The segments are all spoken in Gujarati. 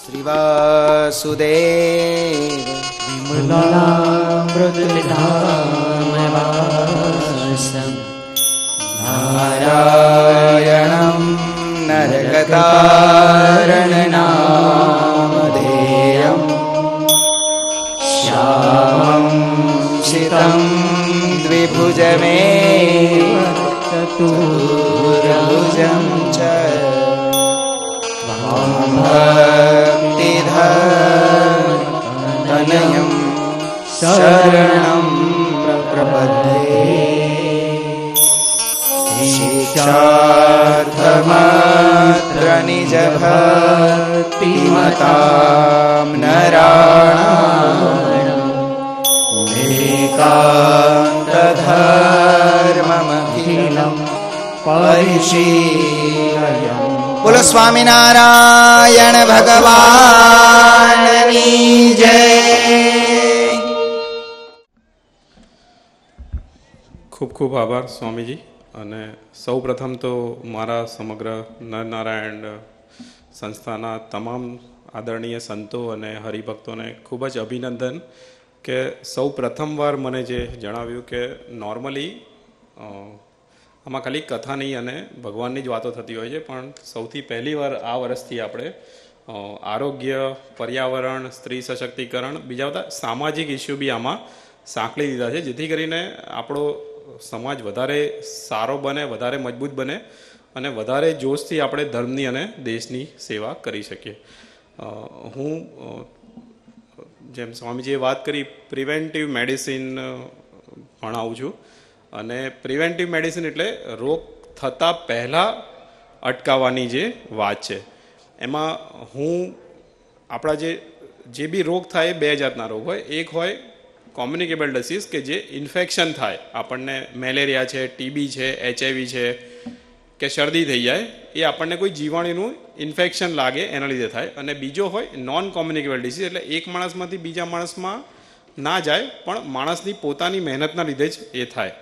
શ્રીવાસુદેવ વિમલામૃતપિધામવાસં નારાયણં નરકતારણનામધેયં શ્યામં શીतं દ્વિભુજમેવ ચતુર્ભુજં ચ ભક્તિધનયં શરણં પ્રપદ્યે શિક્ષાર્થમત્ર નિજભક્તિમતાં નરાણાં એકાંતધર્મમખિલં પરિશીલયં. બોલો સ્વામિનારાયણ ભગવાનની જય. ખૂબ ખૂબ આભાર સ્વામીજી. અને સૌ પ્રથમ તો મારા સમગ્ર નરનારાયણ સંસ્થાના તમામ આદરણીય સંતો અને હરિભક્તોને ખૂબ જ અભિનંદન કે સૌ પ્રથમવાર મને જે જણાવ્યું કે નોર્મલી આમાં ખાલી કથાની અને ભગવાનની જ વાતો થતી હોય છે, પણ સૌથી પહેલીવાર આ વર્ષથી આપણે આરોગ્ય, પર્યાવરણ, સ્ત્રી સશક્તિકરણ, બીજા બધા સામાજિક ઇસ્યુ બી આમાં સાંકળી દીધા છે, જેથી કરીને આપણો સમાજ વધારે સારો બને, વધારે મજબૂત બને અને વધારે જોશથી આપણે ધર્મની અને દેશની સેવા કરી શકીએ. હું જેમ સ્વામીજીએ વાત કરી, પ્રિવેન્ટિવ મેડિસિન ભણાવું છું. અને પ્રિવેન્ટિવ મેડિસિન એટલે રોગ થતાં પહેલાં અટકાવવાની જે વાત છે. એમાં હું આપણા જે બી રોગ થાય એ બે જાતના રોગ હોય. એક હોય કોમ્યુનિકેબલ ડિસીઝ કે જે ઇન્ફેક્શન થાય, આપણને મેલેરિયા છે, ટીબી છે, HIV છે કે શરદી થઈ જાય, એ આપણને કોઈ જીવાણુનું ઇન્ફેક્શન લાગે એના લીધે થાય. અને બીજો હોય નોન કોમ્યુનિકેબલ ડિસીઝ, એટલે એક માણસમાંથી બીજા માણસમાં ના જાય પણ માણસની પોતાની મહેનતના લીધે જ એ થાય.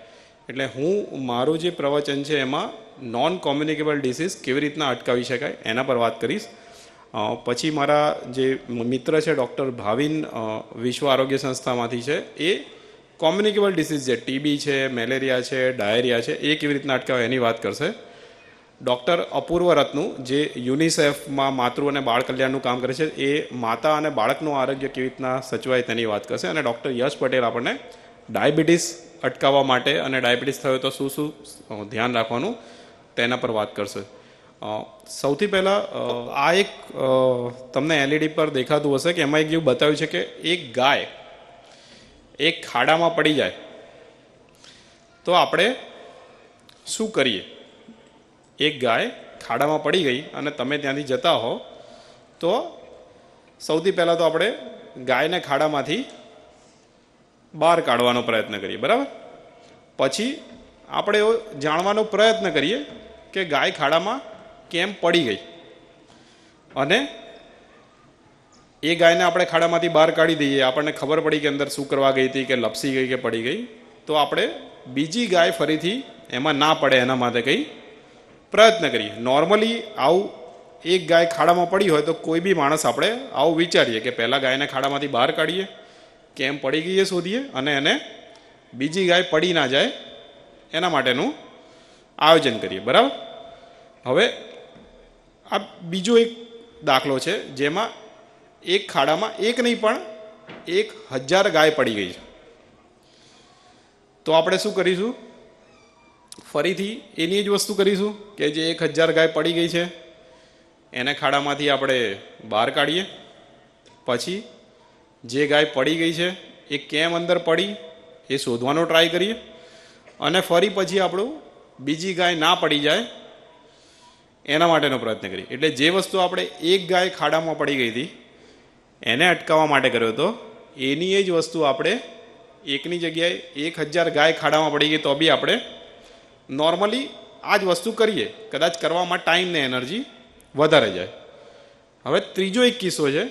એટલે હું મારું જે પ્રવચન છે એમાં નોન કોમ્યુનિકેબલ ડિસીઝ કેવી રીતના અટકાવી શકાય એના પર વાત કરીશ. પછી મારા જે મિત્ર છે ડૉક્ટર ભાવિન વિશ્વ આરોગ્ય સંસ્થામાંથી છે, એ કોમ્યુનિકેબલ ડિસીઝ છે, ટીબી છે, મેલેરિયા છે, ડાયરિયા છે, એ કેવી રીતના અટકાવે એની વાત કરશે. ડૉક્ટર અપૂર્વ રત્નુ જે યુનિસેફમાં માતૃ અને બાળ કલ્યાણનું કામ કરે છે, એ માતા અને બાળકનું આરોગ્ય કેવી રીતના સચવાય તેની વાત કરશે. અને ડૉક્ટર યશ પટેલ આપણને ડાયાબિટીસ અટકાવવા માટે અને ડાયાબિટીસ થયો તો શું શું ધ્યાન રાખવાનું તેના પર વાત કરશે. સૌથી પહેલાં આ એક તમને LED પર દેખાતું હશે કે એમાં એક જેવું બતાવ્યું છે કે એક ગાય એક ખાડામાં પડી જાય તો આપણે શું કરીએ. એક ગાય ખાડામાં પડી ગઈ અને તમે ત્યાંથી જતા હો તો સૌથી પહેલાં તો આપણે ગાયને ખાડામાંથી બહાર કાઢવાનો પ્રયત્ન કરીએ, બરાબર. પછી આપણે એવો જાણવાનો પ્રયત્ન કરીએ કે ગાય ખાડામાં કેમ પડી ગઈ, અને એ ગાયને આપણે ખાડામાંથી બહાર કાઢી દઈએ, આપણને ખબર પડી કે અંદર શું કરવા ગઈ હતી, કે લપસી ગઈ કે પડી ગઈ, તો આપણે બીજી ગાય ફરીથી એમાં ના પડે એના માટે કંઈ પ્રયત્ન કરીએ. નોર્મલી આવું એક ગાય ખાડામાં પડી હોય તો કોઈ બી માણસ આપણે આવું વિચારીએ કે પહેલાં ગાયને ખાડામાંથી બહાર કાઢીએ, કેમ પડી ગઈ એ શોધીએ, અને એને બીજી ગાય પડી ના જાય એના માટેનું આયોજન કરીએ, બરાબર. હવે આ બીજો એક દાખલો છે જેમાં એક ખાડામાં એક નહીં પણ 1000 ગાય પડી ગઈ છે. તો આપણે શું કરીશું, ફરીથી એની જ વસ્તુ કરીશું કે જે 1000 ગાય પડી ગઈ છે એને ખાડામાંથી આપણે બહાર કાઢીએ. પછી જે ગાય પડી ગઈ છે એ કેમ અંદર પડી એ શોધવાનો ટ્રાય કરીએ, અને ફરી પછી આપણું બીજી ગાય ના પડી જાય એના માટેનો પ્રયત્ન કરીએ. એટલે જે વસ્તુ આપણે એક ગાય ખાડામાં પડી ગઈ હતી એને અટકાવવા માટે કર્યો હતો, એની એ જ વસ્તુ આપણે એકની જગ્યાએ 1000 ગાય ખાડામાં પડી ગઈ તો બી આપણે નોર્મલી આ જ વસ્તુ કરીએ, કદાચ કરવામાં ટાઈમ ને એનર્જી વધારે જાય. હવે ત્રીજો એક કિસ્સો છે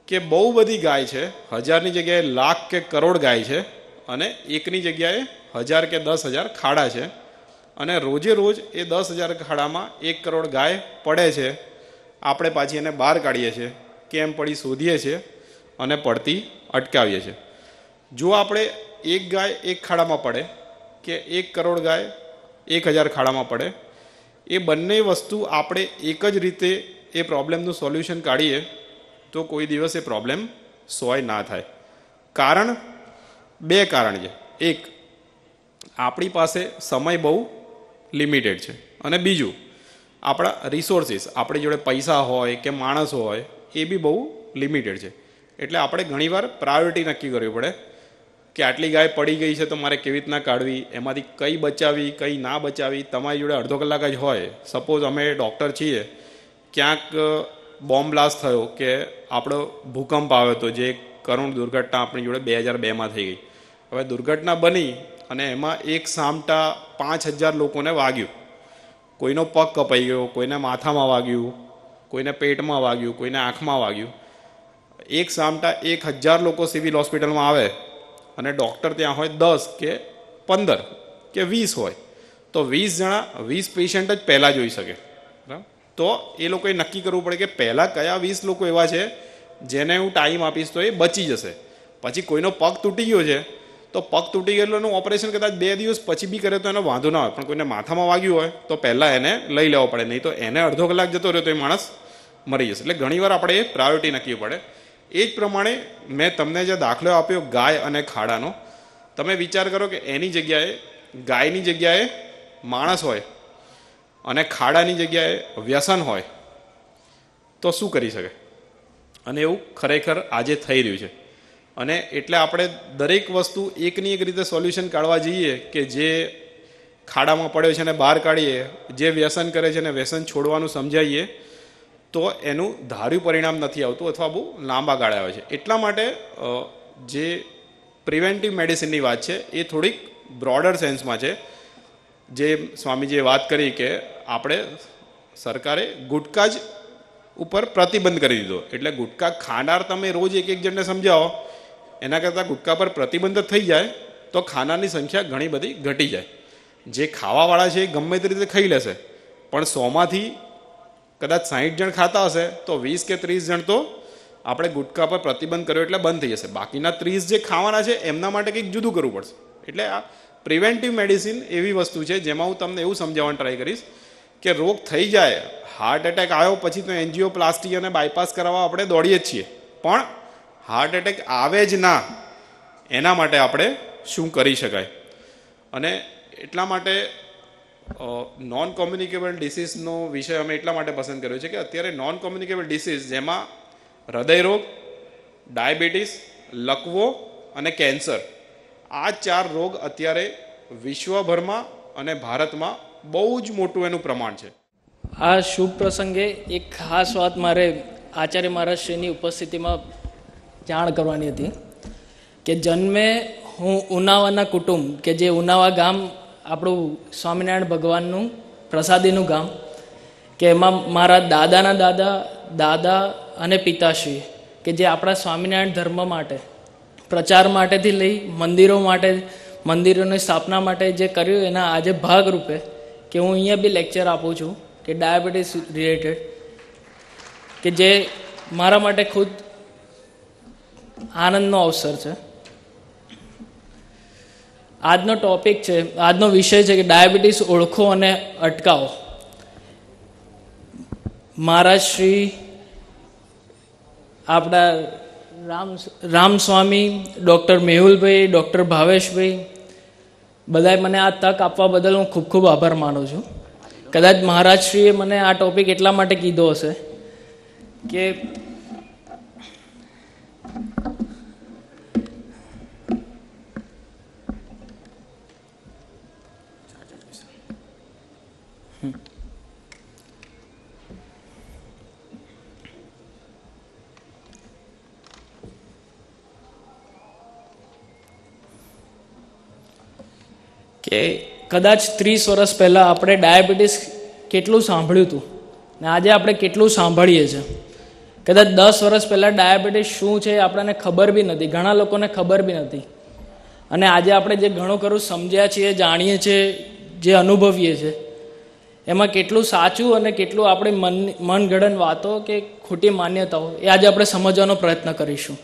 કે બહુ બધી ગાય છે, 1000ની જગ્યાએ લાખ કે કરોડ ગાય છે, અને એકની જગ્યાએ 1000 કે 10,000 ખાડા છે, અને રોજે રોજ એ 10,000 ખાડામાં 1 કરોડ ગાય પડે છે. આપણે પાછી એને બહાર કાઢીએ છીએ કેમ પડી શોધીએ છીએ અને પડતી અટકાવીએ છીએ. જો આપણે એક ગાય એક ખાડામાં પડે કે 1 કરોડ ગાય 1000 ખાડામાં પડે, એ બંને વસ્તુ આપણે એક જ રીતે એ પ્રોબ્લેમનું સોલ્યુશન કાઢીએ તો કોઈ દિવસ એ પ્રોબ્લેમ સોલ્વ ના થાય. કારણ 2 કારણ છે. એક, આપણી પાસે સમય બહુ લિમિટેડ છે, અને બીજું, આપણા રિસોર્સિસ, આપણી જોડે પૈસા હોય કે માણસો હોય એ બી બહુ લિમિટેડ છે. એટલે આપણે ઘણીવાર પ્રાયોરિટી નક્કી કરવી પડે કે આટલી ગાય પડી ગઈ છે તો મારે કેવી રીતના કાઢવી, એમાંથી કઈ બચાવી કઈ ના બચાવી. તમારી જોડે અડધો કલાક જ હોય. સપોઝ અમે ડૉક્ટર છીએ, ક્યાંક બોમ્બ બ્લાસ્ટ થયો કે આપણો ભૂકંપ આવ્યો હતો, જે કરુણ દુર્ઘટના આપણી જોડે 2002માં થઈ ગઈ. હવે દુર્ઘટના બની અને એમાં એક સામટા 5000 લોકોને વાગ્યું. કોઈનો પગ કપાઈ ગયો, કોઈને માથામાં વાગ્યું, કોઈને પેટમાં વાગ્યું, કોઈને આંખમાં વાગ્યું. એક સામટા 1000 લોકો સિવિલ હોસ્પિટલમાં આવે અને ડૉક્ટર ત્યાં હોય 10 કે 15 કે 20 હોય, તો 20 જણા 20 પેશન્ટ જ પહેલાં જોઈ શકે. બરાબર? તો એ લોકોએ નક્કી કરવું પડે કે પહેલાં કયા 20 લોકો એવા છે જેને હું ટાઈમ આપીશ તો એ બચી જશે. પછી કોઈનો પગ તૂટી ગયો છે તો પગ તૂટી ગયેલું ઓપરેશન કદાચ 2 દિવસ પછી બી કરે તો એનો વાંધો ના હોય, પણ કોઈને માથામાં વાગ્યું હોય તો પહેલાં એને લઈ લેવો પડે, નહીં તો એને અડધો કલાક જતો રહ્યો તો એ માણસ મરી જશે. એટલે ઘણીવાર આપણે એ પ્રાયોરિટી નક્કી પડે. એ જ પ્રમાણે મેં તમને જે દાખલો આપ્યો ગાય અને ખાડાનો, તમે વિચાર કરો કે એની જગ્યાએ ગાયની જગ્યાએ માણસ હોય અને ખાડાની જગ્યાએ વ્યસન હોય તો શું કરી શકે? અને એવું ખરેખર આજે થઈ રહ્યું છે. અને એટલે આપણે દરેક વસ્તુ એકની એક રીતે સોલ્યુશન કાઢવા જઈએ કે જે ખાડામાં પડ્યો છે એને બહાર કાઢીએ, જે વ્યસન કરે છે એને વ્યસન છોડવાનું સમજાવીએ તો એનું ધાર્યું પરિણામ નથી આવતું અથવા બહુ લાંબા ગાળે આવે છે. એટલા માટે જે પ્રિવેન્ટિવ મેડિસિનની વાત છે એ થોડીક બ્રોડર સેન્સમાં છે. જે સ્વામીજીએ વાત કરી કે આપણે સરકારે ગુટકા જ ઉપર પ્રતિબંધ કરી દીધો, એટલે ગુટકા ખાનાર તમે રોજ એક જણને સમજાવો એના કરતાં ગુટકા પર પ્રતિબંધ થઈ જાય તો ખાનારની સંખ્યા ઘણી બધી ઘટી જાય. જે ખાવાવાળા છે એ ગમે તે રીતે ખાઈ લેશે, પણ 100માંથી કદાચ 60 જણ ખાતા હશે તો 20 કે 30 જણ તો આપણે ગુટકા પર પ્રતિબંધ કર્યો એટલે બંધ થઈ જશે. બાકીના 30 જે ખાવાના છે એમના માટે કંઈક જુદું કરવું પડશે. એટલે આ પ્રિવેન્ટિવ મેડિસિન એવી વસ્તુ છે જેમાં હું તમને એવું સમજાવવાની ટ્રાય કરીશ કે રોગ થઈ જાય, હાર્ટ એટેક આવ્યો પછી તો એન્જિયોપ્લાસ્ટી અને બાયપાસ કરાવવા આપણે દોડીએ જ છીએ, પણ હાર્ટ એટેક આવે જ ના એના માટે આપણે શું કરી શકાય. અને એટલા માટે નોન કોમ્યુનિકેબલ ડિસીઝનો વિષય અમે એટલા માટે પસંદ કર્યો છે કે અત્યારે નોન કોમ્યુનિકેબલ ડિસીઝ જેમાં હૃદયરોગ, ડાયાબિટીસ, લકવો અને કેન્સર, આ 4 રોગ અત્યારે વિશ્વભરમાં અને ભારતમાં બહુ જ મોટું એનું પ્રમાણ છે. આ શુભ પ્રસંગે એક ખાસ વાત મારે આચાર્ય મહારાજશ્રીની ઉપસ્થિતિમાં જાણ કરવાની હતી કે જન્મે હું ઉનાવાના કુટુંબ, કે જે ઉનાવા ગામ આપણું સ્વામિનારાયણ ભગવાનનું પ્રસાદીનું ગામ, કે એમાં મારા દાદાના દાદા, દાદા અને પિતાશ્રી કે જે આપણા સ્વામિનારાયણ ધર્મ માટે પ્રચાર માટેથી લઈ મંદિરો માટે, મંદિરોની સ્થાપના માટે જે કર્યું એના આજે ભાગરૂપે કે હું અહીંયા બી લેક્ચર આપું છું કે ડાયાબિટીસ રિલેટેડ, કે જે મારા માટે ખુદ આનંદનો અવસર છે. આજનો ટોપિક છે, આજનો વિષય છે કે ડાયાબિટીસ ઓળખો અને અટકાવો. મહારાજ શ્રી આપણા રામસ્વામી, ડૉક્ટર મેહુલભાઈ, ડૉક્ટર ભાવેશભાઈ, બધાએ મને આ તક આપવા બદલ હું ખૂબ ખૂબ આભાર માનું છું. કદાચ મહારાજશ્રીએ મને આ ટોપિક એટલા માટે કીધો હશે કે કે કદાચ 30 વર્ષ પહેલાં આપણે ડાયાબિટીસ કેટલું સાંભળ્યું હતું ને આજે આપણે કેટલું સાંભળીએ છીએ. કદાચ 10 વર્ષ પહેલાં ડાયાબિટીસ શું છે આપણને ખબર બી નથી, ઘણા લોકોને ખબર બી નથી. અને આજે આપણે જે ઘણું ખરું સમજ્યા છીએ, જાણીએ છીએ, જે અનુભવીએ છીએ એમાં કેટલું સાચું અને કેટલું આપણે મનગઢંત વાતો કે ખોટી માન્યતાઓ એ આજે આપણે સમજવાનો પ્રયત્ન કરીશું.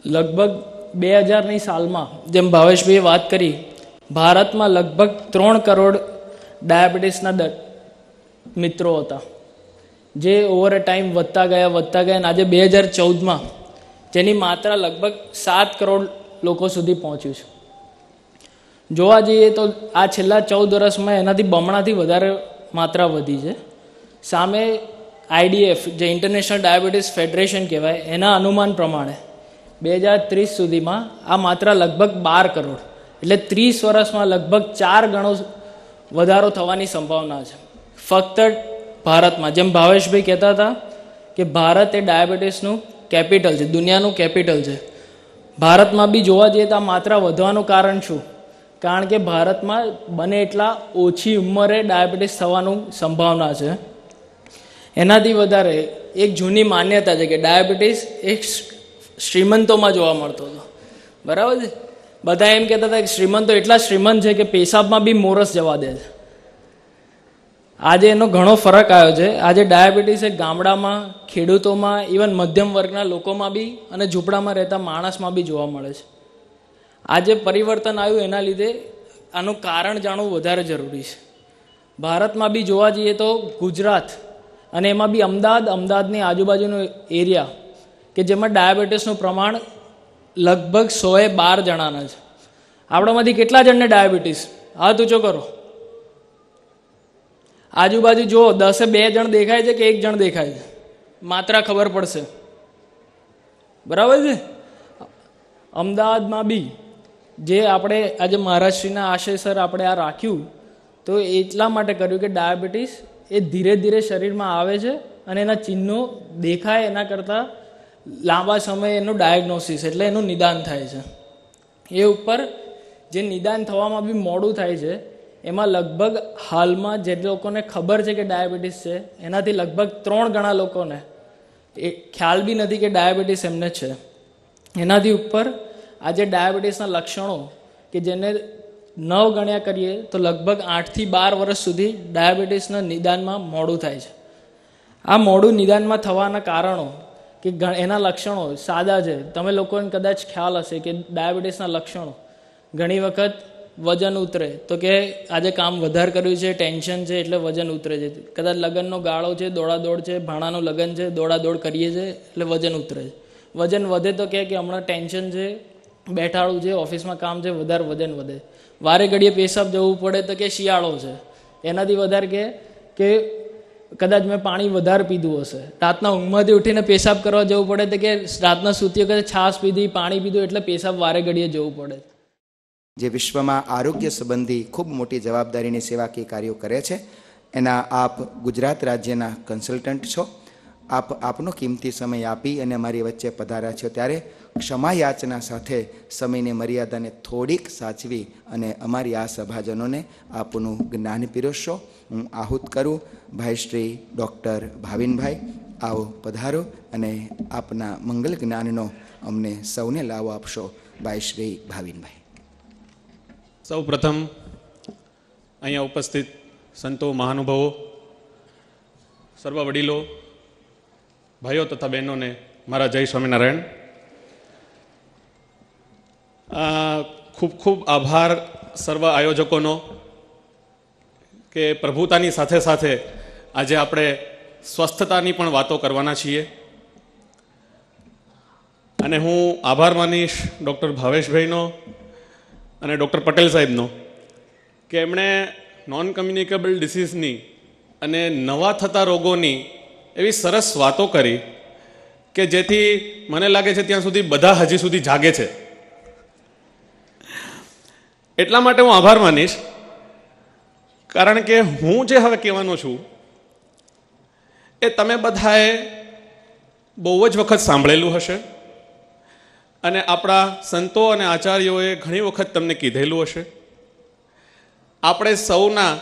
લગભગ 2000ની સાલમાં જેમ ભાવેશભાઈએ વાત કરી, ભારતમાં લગભગ 3 કરોડ ડાયાબિટીસના મિત્રો હતા, જે ઓવર અ ટાઈમ વધતા ગયા અને આજે 2014માં જેની માત્રા લગભગ 7 કરોડ લોકો સુધી પહોંચ્યું છે. જોવા જઈએ તો આ છેલ્લા 14 વર્ષમાં એનાથી બમણાથી વધારે માત્રા વધી છે. સામે IDF જે ઇન્ટરનેશનલ ડાયાબિટીસ ફેડરેશન કહેવાય, એના અનુમાન પ્રમાણે 2030 સુધીમાં આ માત્રા લગભગ 12 કરોડ એટલે 30 વર્ષમાં લગભગ 4 ગણો વધારો થવાની સંભાવના છે ફક્ત ભારતમાં. જેમ ભાવેશભાઈ કહેતા હતા કે ભારત એ ડાયાબિટીસનું કેપિટલ છે, દુનિયાનું કેપિટલ છે. ભારતમાં બી જોવા જઈએ તો આ માત્રા વધવાનું કારણ શું? કારણ કે ભારતમાં બને એટલા ઓછી ઉંમરે ડાયાબિટીસ થવાનું સંભાવના છે. એનાથી વધારે એક જૂની માન્યતા છે કે ડાયાબિટીસ એક શ્રીમંતોમાં જોવા મળતો હતો, બરાબર છે. બધા એમ કહેતા હતા કે શ્રીમંતો એટલા શ્રીમંત છે કે પેશાબમાં બી મોરસ જવા દે છે. આજે એનો ઘણો ફરક આવ્યો છે. આજે ડાયાબિટીસ એ ગામડામાં, ખેડૂતોમાં, ઇવન મધ્યમ વર્ગના લોકોમાં બી અને ઝૂંપડામાં રહેતા માણસમાં બી જોવા મળે છે. આજે પરિવર્તન આવ્યું એના લીધે આનું કારણ જાણવું વધારે જરૂરી છે. ભારતમાં બી જોવા જઈએ તો ગુજરાત અને એમાં બી અમદાવાદની આજુબાજુનો એરિયા કે જેમાં ડાયાબિટીસનું પ્રમાણ લગભગ 112 જણાના છે. આપણામાંથી કેટલા જણને ડાયાબિટીસ? હાથ ઊંચો કરો. આજુબાજુ જુઓ, 10 2 જણ દેખાય છે કે 1 જણ દેખાય છે? માત્રા ખબર પડશે, બરાબર છે. અમદાવાદમાં બી જે આપણે આજે મહારાષ્ટ્રીના આશયસર આપણે આ રાખ્યું તો એટલા માટે કર્યું કે ડાયાબિટીસ એ ધીરે ધીરે શરીરમાં આવે છે અને એના ચિહ્નો દેખાય એના કરતાં લાંબા સમય એનું ડાયગ્નોસિસ એટલે એનું નિદાન થાય છે. એ ઉપર જે નિદાન થવામાં બી મોડું થાય છે એમાં લગભગ હાલમાં જે લોકોને ખબર છે કે ડાયાબિટીસ છે એનાથી લગભગ 3 ગણા લોકોને એ ખ્યાલ બી નથી કે ડાયાબિટીસ એમને છે. એનાથી ઉપર આજે ડાયાબિટીસના લક્ષણો કે જેને 9 ગણ્યા કરીએ તો લગભગ 8 થી 12 વર્ષ સુધી ડાયાબિટીસના નિદાનમાં મોડું થાય છે. આ મોડું નિદાનમાં થવાના કારણો કે એના લક્ષણો સાદા છે. તમે લોકોને કદાચ ખ્યાલ હશે કે ડાયાબિટીસના લક્ષણો ઘણી વખત વજન ઉતરે તો કે આજે કામ વધારે કર્યું છે, ટેન્શન છે એટલે વજન ઉતરે છે. કદાચ લગ્નનો ગાળો છે, દોડાદોડ છે, ભાણાનું લગ્ન છે, દોડાદોડ કરીએ છીએ એટલે વજન ઉતરે છે. વજન વધે તો કે હમણાં ટેન્શન છે, બેઠાડું છે, ઓફિસમાં કામ છે, વધારે વજન વધે. વારે ઘડીએ પેશાબ જવું પડે તો કે શિયાળો છે. એનાથી વધારે કે કદાચ મેં પાણી વધારે પીધું હશે. રાતના ઊંઘમાંથી ઉઠીને પેશાબ કરવા જવું પડે તો કે રાતના સૂતી વખતે છાશ પીધી, પાણી પીધું એટલે પેશાબ વારે ઘડીએ જવું પડે. જે વિશ્વમાં આરોગ્ય સંબંધી ખૂબ મોટી જવાબદારીની સેવાકીય કાર્યો કરે છે, એના આપ ગુજરાત રાજ્યના કન્સલ્ટન્ટ છો. આપનો કિંમતી સમય આપી અને અમારી વચ્ચે પધાર્યા છો ત્યારે ક્ષમા યાચના સાથે સમયની મર્યાદાને થોડીક સાચવી અને અમારી આ સભાજનોને આપનું જ્ઞાન પીરસશો. હું આહુત કરું ભાઈ શ્રી ડૉક્ટર ભાવિનભાઈ, આવો પધારો અને આપના મંગલ જ્ઞાનનો અમને સૌને લાવો આપશો. ભાઈ શ્રી ભાવિનભાઈ. સૌ પ્રથમ અહીંયા ઉપસ્થિત સંતો, મહાનુભાવો, સર્વ વડીલો, ભાઈઓ તથા બહેનોને મારા જય સ્વામિનારાયણ. ખૂબ ખૂબ આભાર સર્વ આયોજકોનો કે પ્રભુતાની સાથે સાથે આજે આપણે સ્વસ્થતાની પણ વાતો કરવાના છીએ. અને હું આભાર માનીશ ડૉક્ટર ભાવેશભાઈનો અને ડૉક્ટર પટેલ સાહેબનો કે એમણે નોન કમ્યુનિકેબલ ડિસીઝની અને નવા થતા રોગોની એવી સરસ વાતો કરી કે જેથી મને લાગે છે ત્યાં સુધી બધા હજી સુધી જાગે છે. એટલા માટે હું આભાર માનીશ, કારણ કે હું જે હવે કહેવાનો છું એ તમે બધાએ બહુ જ વખત સાંભળેલું હશે અને આપણા સંતો અને આચાર્યોએ ઘણી વખત તમને કીધેલું હશે. આપણે સૌના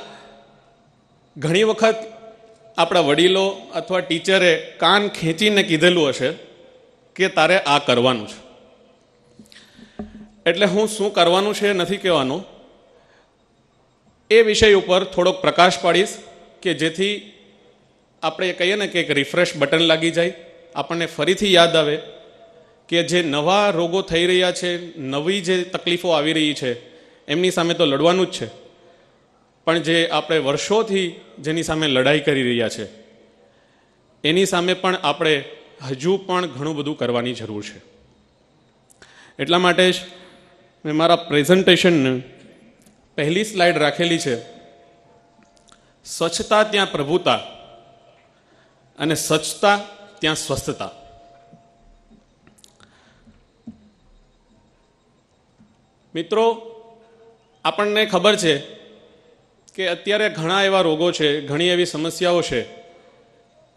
ઘણી વખત આપણા વડીલો અથવા ટીચરે કાન ખેંચીને કીધેલું હશે કે તારે આ કરવાનું છે. એટલે હું શું કરવાનું છે નથી કહેવાનું, એ વિષય ઉપર થોડોક પ્રકાશ પાડીશ કે જેથી આપણે કહીએ ને કે એક રિફ્રેશ બટન લાગી જાય, આપણને ફરીથી યાદ આવે કે જે નવા રોગો થઈ રહ્યા છે, નવી જે તકલીફો આવી રહી છે એમની સામે તો લડવાનું જ છે, પણ જે આપણે વર્ષોથી જેની સામે લડાઈ કરી રહ્યા છે એની સામે પણ આપણે હજુ પણ ઘણું બધું કરવાની જરૂર છે. એટલા માટે જ મેં મારા પ્રેઝન્ટેશનની પહેલી સ્લાઇડ રાખેલી છે, સ્વચ્છતા ત્યાં પ્રભુતા અને સ્વચ્છતા ત્યાં સ્વસ્થતા. મિત્રો, આપણને ખબર છે કે અત્યારે ઘણા એવા રોગો છે, ઘણી એવી સમસ્યાઓ છે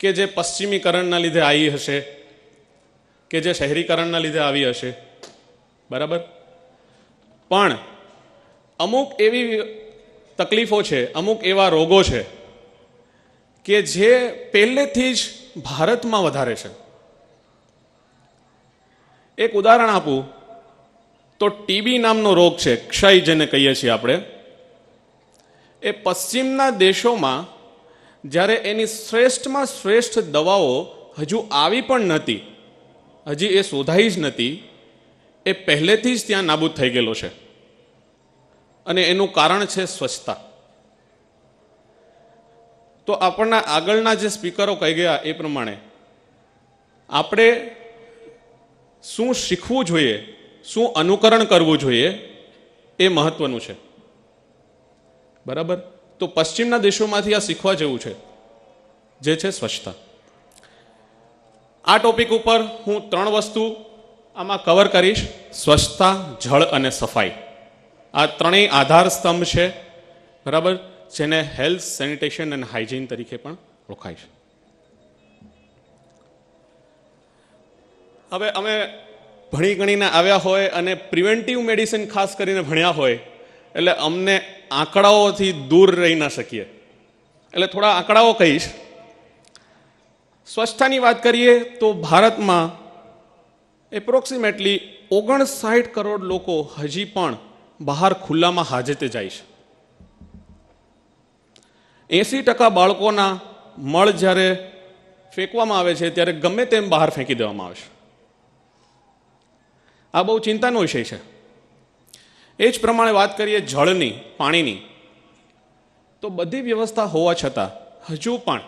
કે જે પશ્ચિમીકરણના લીધે આવી હશે, કે જે શહેરીકરણના લીધે આવી હશે, બરાબર. પણ અમુક એવી તકલીફો છે, અમુક એવા રોગો છે કે જે પહેલેથી જ ભારતમાં વધારે છે. એક ઉદાહરણ આપું તો ટીબી નામનો રોગ છે, ક્ષય જેને કહીએ છીએ આપણે. એ પશ્ચિમના દેશોમાં જ્યારે એની શ્રેષ્ઠમાં શ્રેષ્ઠ દવાઓ હજુ આવી પણ નહોતી, હજી એ શોધાઈ જ નથી, એ પહેલેથી જ ત્યાં નાબૂદ થઈ ગયેલો છે. અને એનું કારણ છે સ્વચ્છતા. તો આપણના આગળના જે સ્પીકરો કહી ગયા એ પ્રમાણે આપણે શું શીખવું જોઈએ, શું અનુકરણ કરવું જોઈએ એ મહત્વનું છે, બરાબર. તો પશ્ચિમના દેશોમાંથી આ શીખવા જેવું છે, જે છે સ્વચ્છતા. આ ટોપિક ઉપર હું 3 વસ્તુ આમાં કવર કરીશ: સ્વચ્છતા, જળ અને સફાઈ. આ ત્રણેય આધાર સ્તંભ છે, બરાબર, જેને હેલ્થ, સેનિટેશન અને હાઇજીન તરીકે પણ ઓળખાય છે. હવે અમે ભણી ગણીને આવ્યા હોય અને પ્રિવેન્ટિવ મેડિસિન ખાસ કરીને ભણ્યા હોય એટલે અમને આંકડાઓથી દૂર રહી ના શકીએ, એટલે થોડા આંકડાઓ કહીશ. સ્વચ્છતાની વાત કરીએ તો ભારતમાં એપ્રોક્સિમેટલી 59 કરોડ લોકો હજી પણ બહાર ખુલ્લામાં હાજતે જાય છે. 80% બાળકોના મળ જ્યારે ફેંકવામાં આવે છે ત્યારે ગમે તેમ બહાર ફેંકી દેવામાં આવે છે. આ બહુ ચિંતાનો વિષય છે. એ જ પ્રમાણે વાત કરીએ જળની, પાણીની, તો બધી વ્યવસ્થા હોવા છતાં હજુ પણ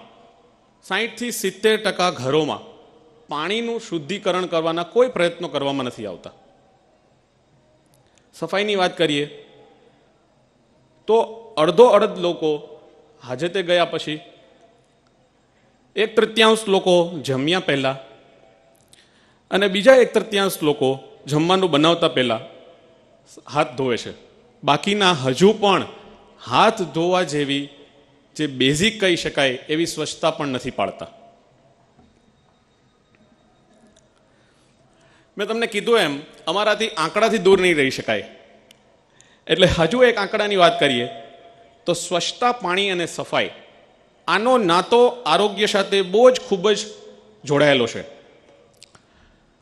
60થી 70% ઘરોમાં પાણીનું શુદ્ધિકરણ કરવાના કોઈ પ્રયત્નો કરવામાં નથી આવતા. સફાઈની વાત કરીએ તો અડધો લોકો હાજતે ગયા પછી, 1/3 લોકો જમ્યા પહેલા અને બીજા 1/3 લોકો જમવાનું બનાવતા પહેલા હાથ ધોવે છે. બાકીના હજુ પણ હાથ ધોવા જેવી જે બેઝિક કહી શકાય એવી સ્વચ્છતા પણ નથી પાળતા. મેં તમને કીધું એમ અમારાથી આંકડાથી દૂર નહીં રહી શકાય, એટલે હજુ એક આંકડાની વાત કરીએ તો સ્વચ્છતા, પાણી અને સફાઈ, આનો નાતો આરોગ્ય સાથે બહુ જ ખૂબ જ જોડાયેલો છે.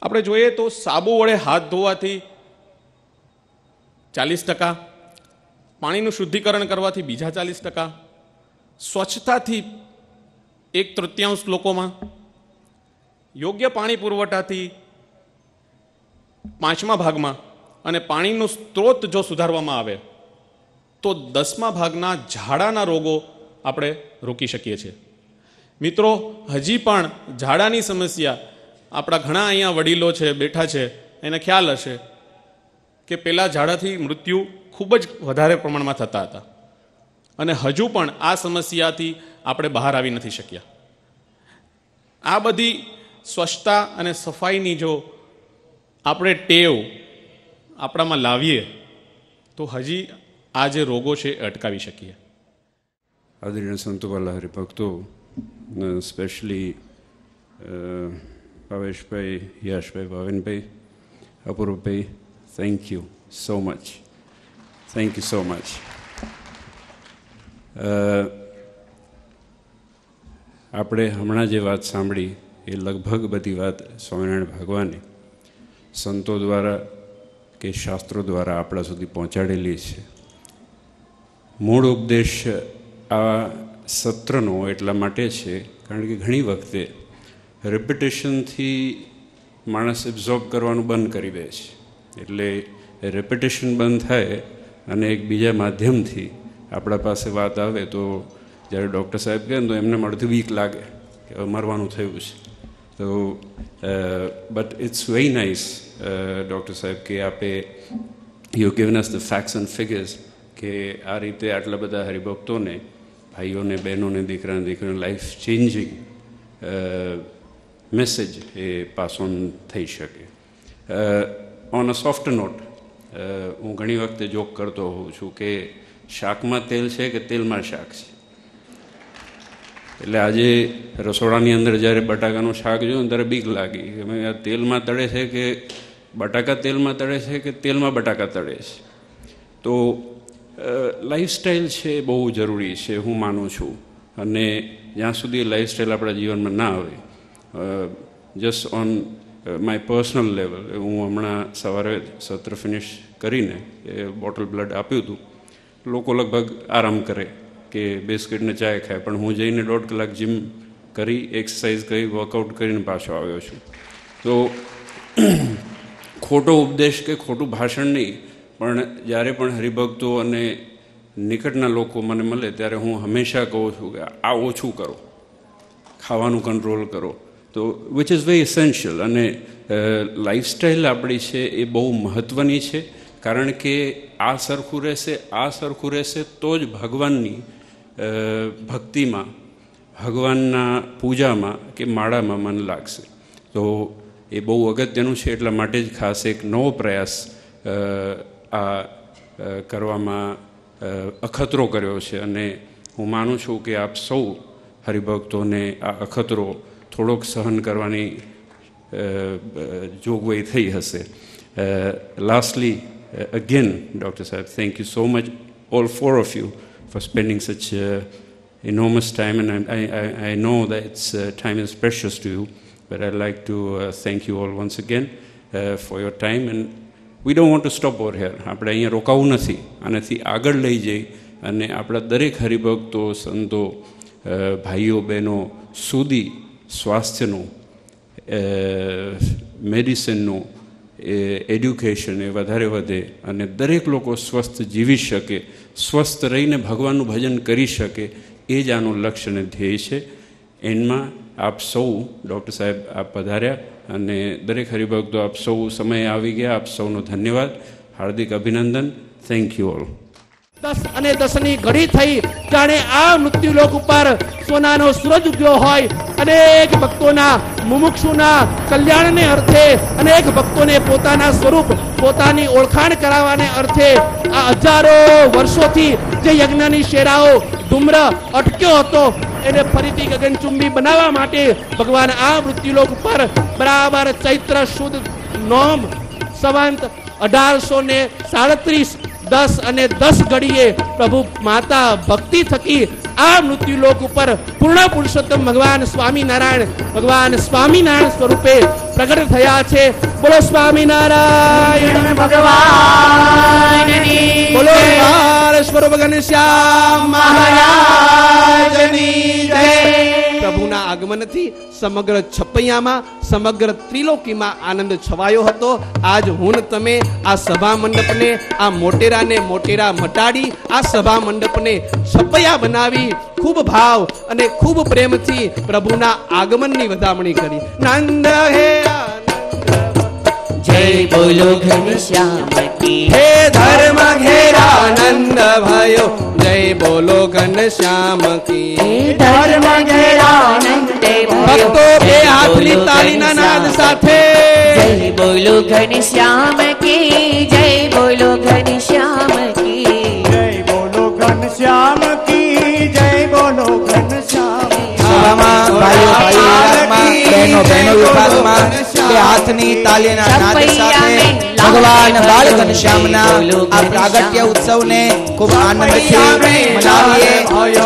આપણે જોઈએ તો સાબુ વડે હાથ ધોવાથી 40%, પાણીનું શુદ્ધિકરણ કરવાથી બીજા 40%, સ્વચ્છતાથી 1/3 લોકોમાં, યોગ્ય પાણી પુરવઠાથી 5મા ભાગમાં, અને પાણીનો સ્ત્રોત જો સુધારવામાં આવે તો 10મા ભાગના ઝાડાના રોગો આપણે રોકી શકીએ છીએ. મિત્રો, હજી પણ ઝાડાની સમસ્યા આપણા ઘણા અહીંયા વડીલો છે, બેઠા છે, એને ખ્યાલ હશે કે પહેલાં ઝાડાથી મૃત્યુ ખૂબ જ વધારે પ્રમાણમાં થતા હતા અને હજુ પણ આ સમસ્યાથી આપણે બહાર આવી નથી શક્યા. આ બધી સ્વચ્છતા અને સફાઈની જો આપણે ટેવ આપણામાં લાવીએ તો હજી આ જે રોગો છે એ અટકાવી શકીએ. આદરણીય સંતો વાલા હરિભક્તો, specially Bhaveshbhai, Yashbhai, Bhavinbhai, Apurvabhai, thank you so much. Thank you so much. આપણે હમણાં જે વાત સાંભળી એ લગભગ બધી વાત સ્વામિનારાયણ ભગવાને સંતો દ્વારા કે શાસ્ત્રો દ્વારા આપણા સુધી પહોંચાડેલી છે. મૂળ ઉપદેશ આ સત્રનો એટલા માટે છે કારણ કે ઘણી વખતે રેપિટેશનથી માણસ એબ્ઝોર્બ કરવાનું બંધ કરી દે છે. એટલે રેપિટેશન બંધ થાય અને એક બીજા માધ્યમથી આપણા પાસે વાત આવે તો જ્યારે ડૉક્ટર સાહેબ કહે ને તો એમને અડધી વીક લાગે કે હવે મરવાનું થયું છે. તો but it's very nice doctor સાહેબ કે આપે you given us the facts and figures કે આ રીતે આટલા બધા હરિભક્તોને, ભાઈઓને, બહેનોને, દીકરીઓને લાઈફ ચેન્જિંગ મેસેજ એ પાસ ઓન થઈ શકે. ઓન અ સોફ્ટ નોટ હું ઘણી વખતે જોક કરતો હોઉં છું કે શાકમાં તેલ છે કે તેલમાં શાક છે. એટલે આજે રસોડાની અંદર જ્યારે બટાકાનું શાક જોયું ત્યારે બીક લાગી કે ભાઈ આ તેલમાં તળે છે કે બટાકા તેલમાં તળે છે કે તેલમાં બટાકા તળે છે. તો લાઈફસ્ટાઈલ છે બહુ જરૂરી છે હું માનું છું. અને જ્યાં સુધી લાઈફસ્ટાઈલ આપણા જીવનમાં ના આવે, just on my personal level, હું હમણાં સવારે સત્ર ફિનિશ કરીને એ બોટલ બ્લડ આપ્યું હતું. લોકો લગભગ આરામ કરે કે બિસ્કિટને ચાય ખાય, પણ હું જઈને 1.5 કલાક જીમ કરી, એક્સરસાઇઝ કરી, વર્કઆઉટ કરીને પાછો આવ્યો છું. તો ખોટો ઉપદેશ કે ખોટું ભાષણ નહીં, પણ જ્યારે પણ હરિભક્તો અને નિકટના લોકો મને મળે ત્યારે હું હંમેશા કહું છું કે આ ઓછું કરો, ખાવાનું કંટ્રોલ કરો. તો વિચ ઇઝ વેરી એસેન્શિયલ. અને લાઈફસ્ટાઈલ આપણી છે એ બહુ મહત્ત્વની છે, કારણ કે આ સરખું રહેશે તો જ ભગવાનની ભક્તિમાં, ભગવાનના પૂજામાં કે માળામાં મન લાગશે. તો એ બહુ અગત્યનું છે. એટલા માટે જ ખાસ એક નવો પ્રયાસ આ કરવામાં અખતરો કર્યો છે. અને હું માનું છું કે આપ સૌ હરિભક્તોને આ અખતરો થોડોક સહન કરવાની જોગવાઈ થઈ હશે. Lastly again, Dr. Saab, thank you so much, all 4 of you, for spending such enormous time. And I know that time is precious to you, but I'd like to thank you all once again for your time. And we don't want to stop over here. આપણે અહીંયા રોકાવું નથી, આનાથી આગળ લઈ જઈ અને આપણા દરેક હરિભક્તો, સંતો, ભાઈઓ, બહેનો સુધી સ્વાસ્થ્યનું, મેડિસિનનું, એડ્યુકેશન એ વધારે વધે અને દરેક લોકો સ્વસ્થ જીવી શકે, સ્વસ્થ રહીને ભગવાનનું ભજન કરી શકે, એ જ આનું લક્ષ્ય અને ધ્યેય છે. એન્ડમાં આપ સૌ, ડૉક્ટર સાહેબ આપ પધાર્યા અને દરેક હરિભક્તો આપ સૌ સમય આવી ગયા. આપ સૌનો ધન્યવાદ, હાર્દિક અભિનંદન. Thank you all. 10 અને 10ની ઘડી થઈ, જાણે આ મૃત્યુલોક ઉપર સોનાનો સૂરજ ઉગ્યો હોય. અનેક ભક્તોના, મુમુક્ષુના કલ્યાણને અર્થે, અનેક ભક્તોને પોતાના સ્વરૂપ, પોતાની ઓળખાણ કરાવવાને અર્થે આ હજારો વર્ષોથી જે યજ્ઞની શેરાઓ ધૂમ્ર અટક્યો હતો એને ફરીથી ગગનચુંબી બનાવવા માટે ભગવાન આ મૃત્યુલોક ઉપર બરાબર ચૈત્ર સુદ નોમ સંવંત 1837 10 અને 10 ઘડીએ પ્રભુ માતા ભક્તિ થકી આ મૃત્યુલોક ઉપર પૂર્ણ પુરુષોત્તમ ભગવાન સ્વામિનારાયણ સ્વરૂપે પ્રગટ થયા છે. બોલો સ્વામિનારાયણ ભગવાનની, બોલો સ્વરૂપ ઘનશ્યામ મહારાજની જય. પ્રભુના આગમનથી સમગ્ર છપૈયામાં, સમગ્ર ત્રિલોકીમાં આનંદ છવાયો હતો. આજ હું તમે આ સભા મંડપને, આ મોટેરાને મોટેરા મટાડી આ સભા મંડપને છપૈયા બનાવી ખૂબ ભાવ અને ખૂબ પ્રેમથી પ્રભુના આગમનની વધામણી કરી. નંદ હે જય બોલો ઘનશ્યામ કી, હે ધર્મ ઘેરા નંદ ભયો, જય બોલો ઘનશ્યામ કી, હે ધર્મ ઘેરા નંદ ભયો. ભક્તો બે હાથની તાળીના નાદ સાથે જય બોલો ઘનશ્યામ કી, જય બોલો ઘનશ્યામ કી, જય બોલો ઘનશ્યામ કી, જય બોલો ઘનશ્યામ. ભાઈઓ બહેનો વિભાગમાં બે હાથની તાલીના નાદ સાથે ભગવાન બાળ ઘનશ્યામના આ પ્રાગટ્ય ઉત્સવને ખૂબ આનંદથી મનાવીએ.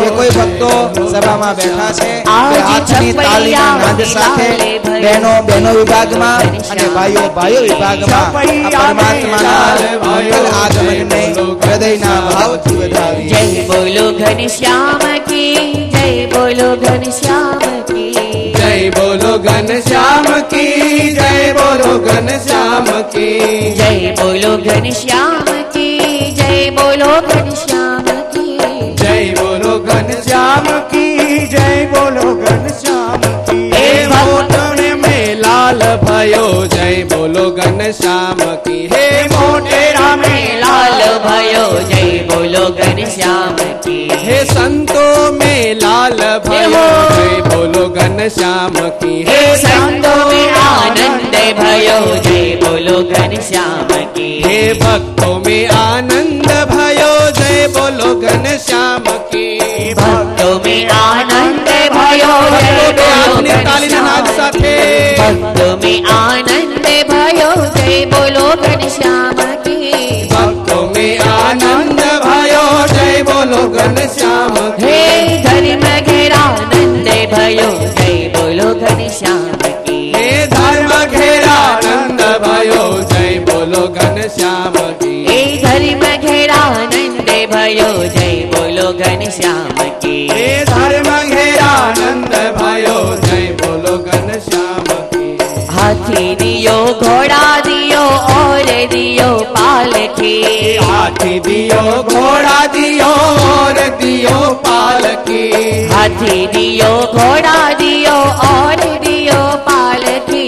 જે કોઈ ભક્તો સભામાં બેઠા છે બે હાથની તાલીના નાદ સાથે બહેનો વિભાગમાં અને ભાઈઓ વિભાગમાં આ પરમાત્માના મંગલ આગમનને હૃદયના ભાવથી વધાવીએ. जय बोलो घनश्याम की, जय बोलो घनश्याम की, जय बोलो घनश्याम की, जय बोलो घनश्याम की, जय बोलो घनश्याम की, जय बोलो घनश्याम की, जय बोलो घनश्याम की, जय बोलो घनश्याम की. हे मोटने में लाल भयो जय बोलो घनश्याम की. हे मोटेरा में लाल भयो जय बोलो घनश्याम की. हे संतों में लाल भयो जय बोलो घनश्याम की. हे संतों में आनंद भयो जय बोलो घनश्याम की. हे भक्तों में आनंद भयो जय बोलो घनश्याम की. भक्तों में आनंद भयो जय बोलो तालीनाद साथे भक्तों में आनंद भयो जय बोलो घनश्याम की. भक्तों में आनंद भयो जय बोलो घनश्याम की. हे धर्म घेरानंद भयो जय बोलो घनश्याम की. हे धर्म घेरानंद भयो जय बोलो घनश्याम की. हे धर्म घेरानंद भयो जय बोलो घनश्याम की. हे धर्म घेरानंद भयो जय बोलो घनश्याम की. हाथी दियो घोड़ा दियो और दियो पालकी. हाथी दियो घोड़ा दियो और दियो पालकी. हाथी दियो घोड़ा दियो और दियो पालकी.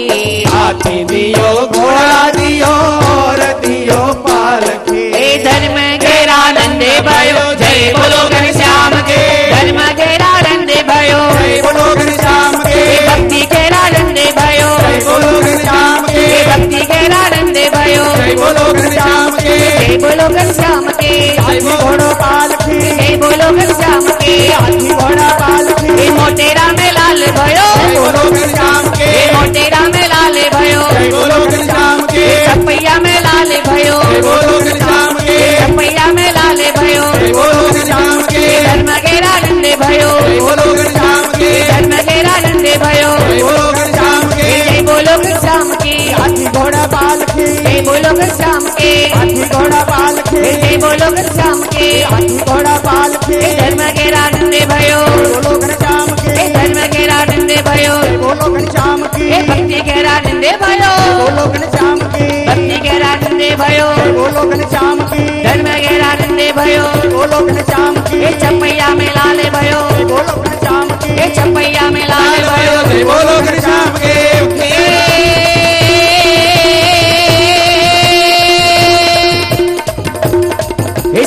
हाथी दियो घोड़ा दियो और दियो पालकी. हे धर्म घेरानंद भयो जय बोलो घनश्याम के. धर्म घेरानंद भयो जय बोलो घनश्याम के. भक्ति घेरानंद भयो जय बोलो घनश्याम के. भक्ति घेरानंद भयो जय बोलो घनश्याम के. जय बोलो घनश्याम के. हाथी घोड़ा पालकी. जय बोलो घनश्याम के. हाथी घोड़ा पालकी. हे मोटेरा में लाल भयो जय बोलो घनश्याम के. हे मोटेरा में लाल भयो जय बोलो घनश्याम के. चपैया में लाल भयो जय बोलो घनश्याम के. चपैया में लाल भयो जय बोलो घनश्याम के. धर्म घेरानंद भयो जय बोलो घनश्याम के. धर्म घेरानंद भयो जय बोलो घनश्याम के. जय बोलो घनश्याम की. हाथी घोड़ा पालकी. जय बोलो घनश्याम के. हाथी घोड़ा पालकी. जय बोलो घनश्याम के. हाथी घोड़ा पालकी. धर्म घेरानंद भयो बोलो घनश्याम के. धर्म घेरानंद भयो बोलो घनश्याम की. भक्ति घेरानंद भयो बोलो घनश्याम की. भक्ति घेरानंद भयो बोलो घनश्याम की. धर्म घेरानंद भयो बोलो घनश्याम की. चपैया में लाल भयो बोलो घनश्याम की. चपैया में लाल भयो जय बोलो घनश्याम के.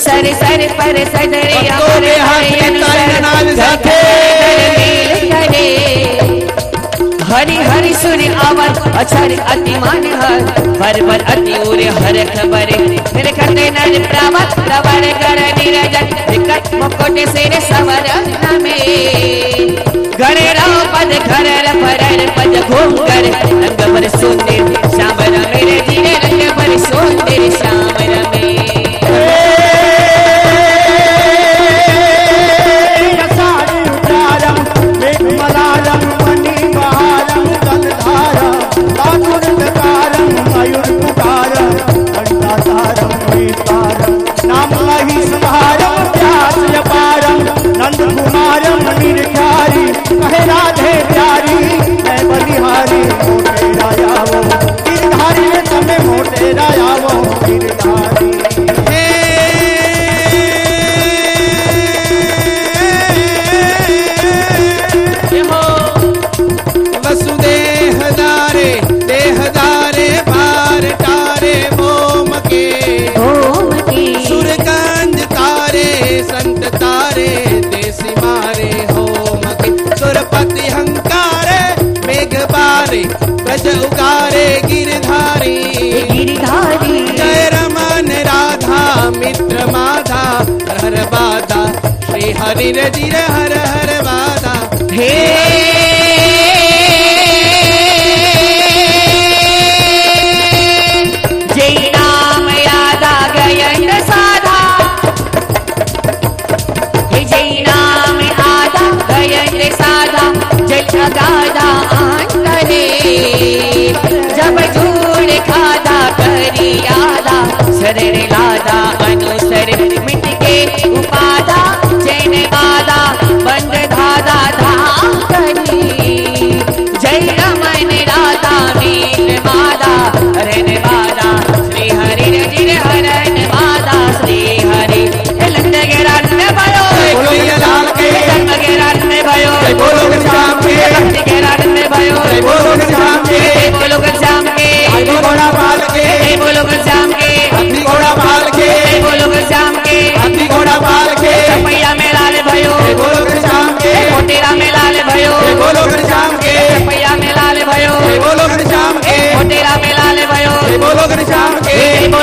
सर सर पर सदरे भक्तों के हाथ में तालीनाद साथे हरि हरि सुर अवर अक्षर अति मान हर बर बर अति उर हर खबर मेरे खते नर प्रावत प्रवर कर निरजन विकट मुकुट सिर सवर में घरे राव पद घर परर पद घूम कर रंग पर सुंदर श्याम मेरे जीरे रंग पर सुंदर श्याम रमे नंद कुमारम निर्धारी कहे राधे प्यारी मैं बलिहारी मोटे रायावो गिरधारी तमे मोटे रायावो गिरधारी वसुदेह दारे देह दारे पार तारे मोम के सुरकांज तारे संत तारे देसी मारे होम के सुरपति हंकारे मेघ बारे ब्रज उगारे गिरधारी जय रमन राधा मित्र माधा हर हर बाधा श्री हरि जिर हर हर बाधा हे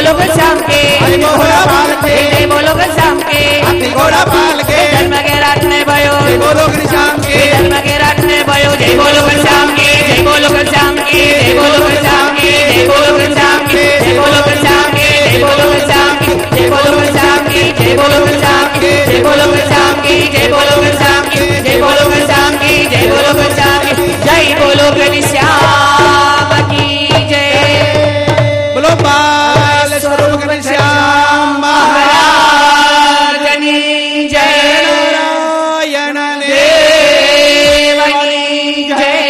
बोलो घनश्याम के हरि मोहरा पाल के जय बोलो घनश्याम के हाथी घोड़ा पाल के धर्म के राखने भयो जय बोलो घनश्याम के धर्म के राखने भयो जय बोलो घनश्याम के जय बोलो घनश्याम के जय बोलो घनश्याम के जय बोलो घनश्याम के जय बोलो घनश्याम के जय बोलो घनश्याम के जय बोलो घनश्याम के जय बोलो घनश्याम के जय बोलो घनश्याम के जय बोलो घनश्याम के जय बोलो घनश्याम के जय बोलो घनश्याम के जय बोलो घनश्याम की जय बोलो बाल स्वरूप घनश्याम महाराज की जय नारायण देव की जय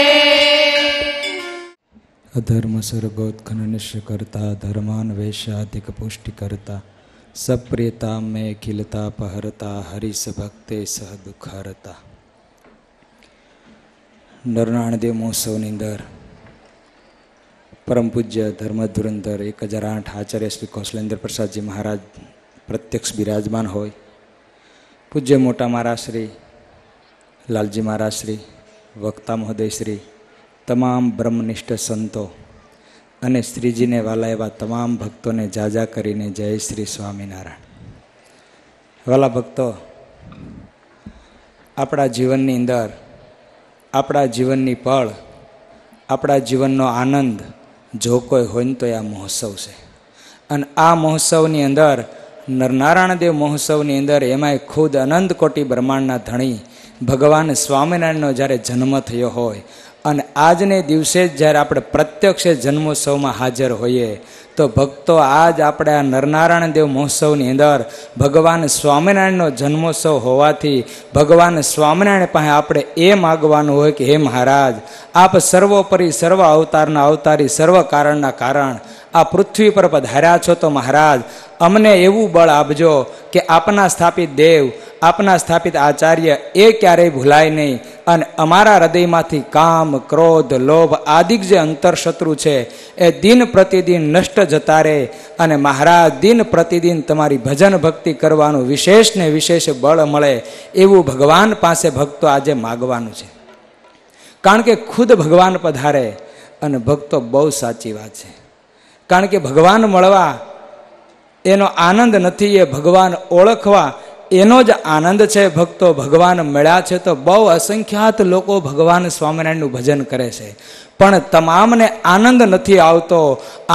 अधर्म सर्गोत्खननिश्य करता धर्मान वेशाधिक पुष्टि करता सप्रियता में खिलता पहरता हरिस भक्ते सह दुखारता નરનાણદેવ મહોત્સવની અંદર પરમ પૂજ્ય ધર્મધુરંધર 1008 આચાર્ય શ્રી કૌશલેન્દ્ર પ્રસાદજી મહારાજ પ્રત્યક્ષ બિરાજમાન હોય, પૂજ્ય મોટા મહારાજ શ્રી લાલજી મહારાજ શ્રી વક્તા મહોદય શ્રી તમામ બ્રહ્મનિષ્ઠ સંતો અને શ્રીજીને વાલા એવા તમામ ભક્તોને જાજા કરીને જય શ્રી સ્વામિનારાયણ. વાલા ભક્તો, આપણા જીવનની અંદર આપણા જીવનની પળ, આપણા જીવનનો આનંદ જો કોઈ હોય ને તો આ મહોત્સવ છે. અને આ મહોત્સવની અંદર નરનારાયણ મહોત્સવની અંદર એમાંય ખુદ અનંત કોટી બ્રહ્માંડના ધણી ભગવાન સ્વામિનારાયણનો જ્યારે જન્મ થયો હોય અને આજને દિવસે જ જ્યારે આપણે પ્રત્યક્ષ જન્મોત્સવમાં હાજર હોઈએ તો ભક્તો આજ આપણે આ નરનારાયણ દેવ મહોત્સવની અંદર ભગવાન સ્વામિનારાયણનો જન્મોત્સવ હોવાથી ભગવાન સ્વામિનારાયણ પાસે આપણે એ માગવાનું હોય કે હે મહારાજ, આપ સર્વોપરી સર્વ અવતારના અવતારી સર્વ કારણના કારણ આ પૃથ્વી પર પધાર્યા છો તો મહારાજ અમને એવું બળ આપજો કે આપના સ્થાપિત દેવ, આપના સ્થાપિત આચાર્ય એ ક્યારેય ભૂલાય નહીં અને અમારા હૃદયમાંથી કામ, ક્રોધ, લોભ આદિક જે અંતરશત્રુ છે એ દિન પ્રતિદિન નષ્ટ જતા રહે અને મહારાજ દિન પ્રતિદિન તમારી ભજન ભક્તિ કરવાનું વિશેષ ને વિશેષ બળ મળે એવું ભગવાન પાસે ભક્તો આજે માગવાનું છે. કારણ કે ખુદ ભગવાન પધારે અને ભક્તો બહુ સાચી વાત છે. કારણ કે ભગવાન મળવા એનો આનંદ નથી, એ ભગવાન ઓળખવા એનો જ આનંદ છે. ભક્તો ભગવાન મળ્યા છે તો બહુ અસંખ્યાત લોકો ભગવાન સ્વામિનારાયણનું ભજન કરે છે, પણ તમામને આનંદ નથી આવતો.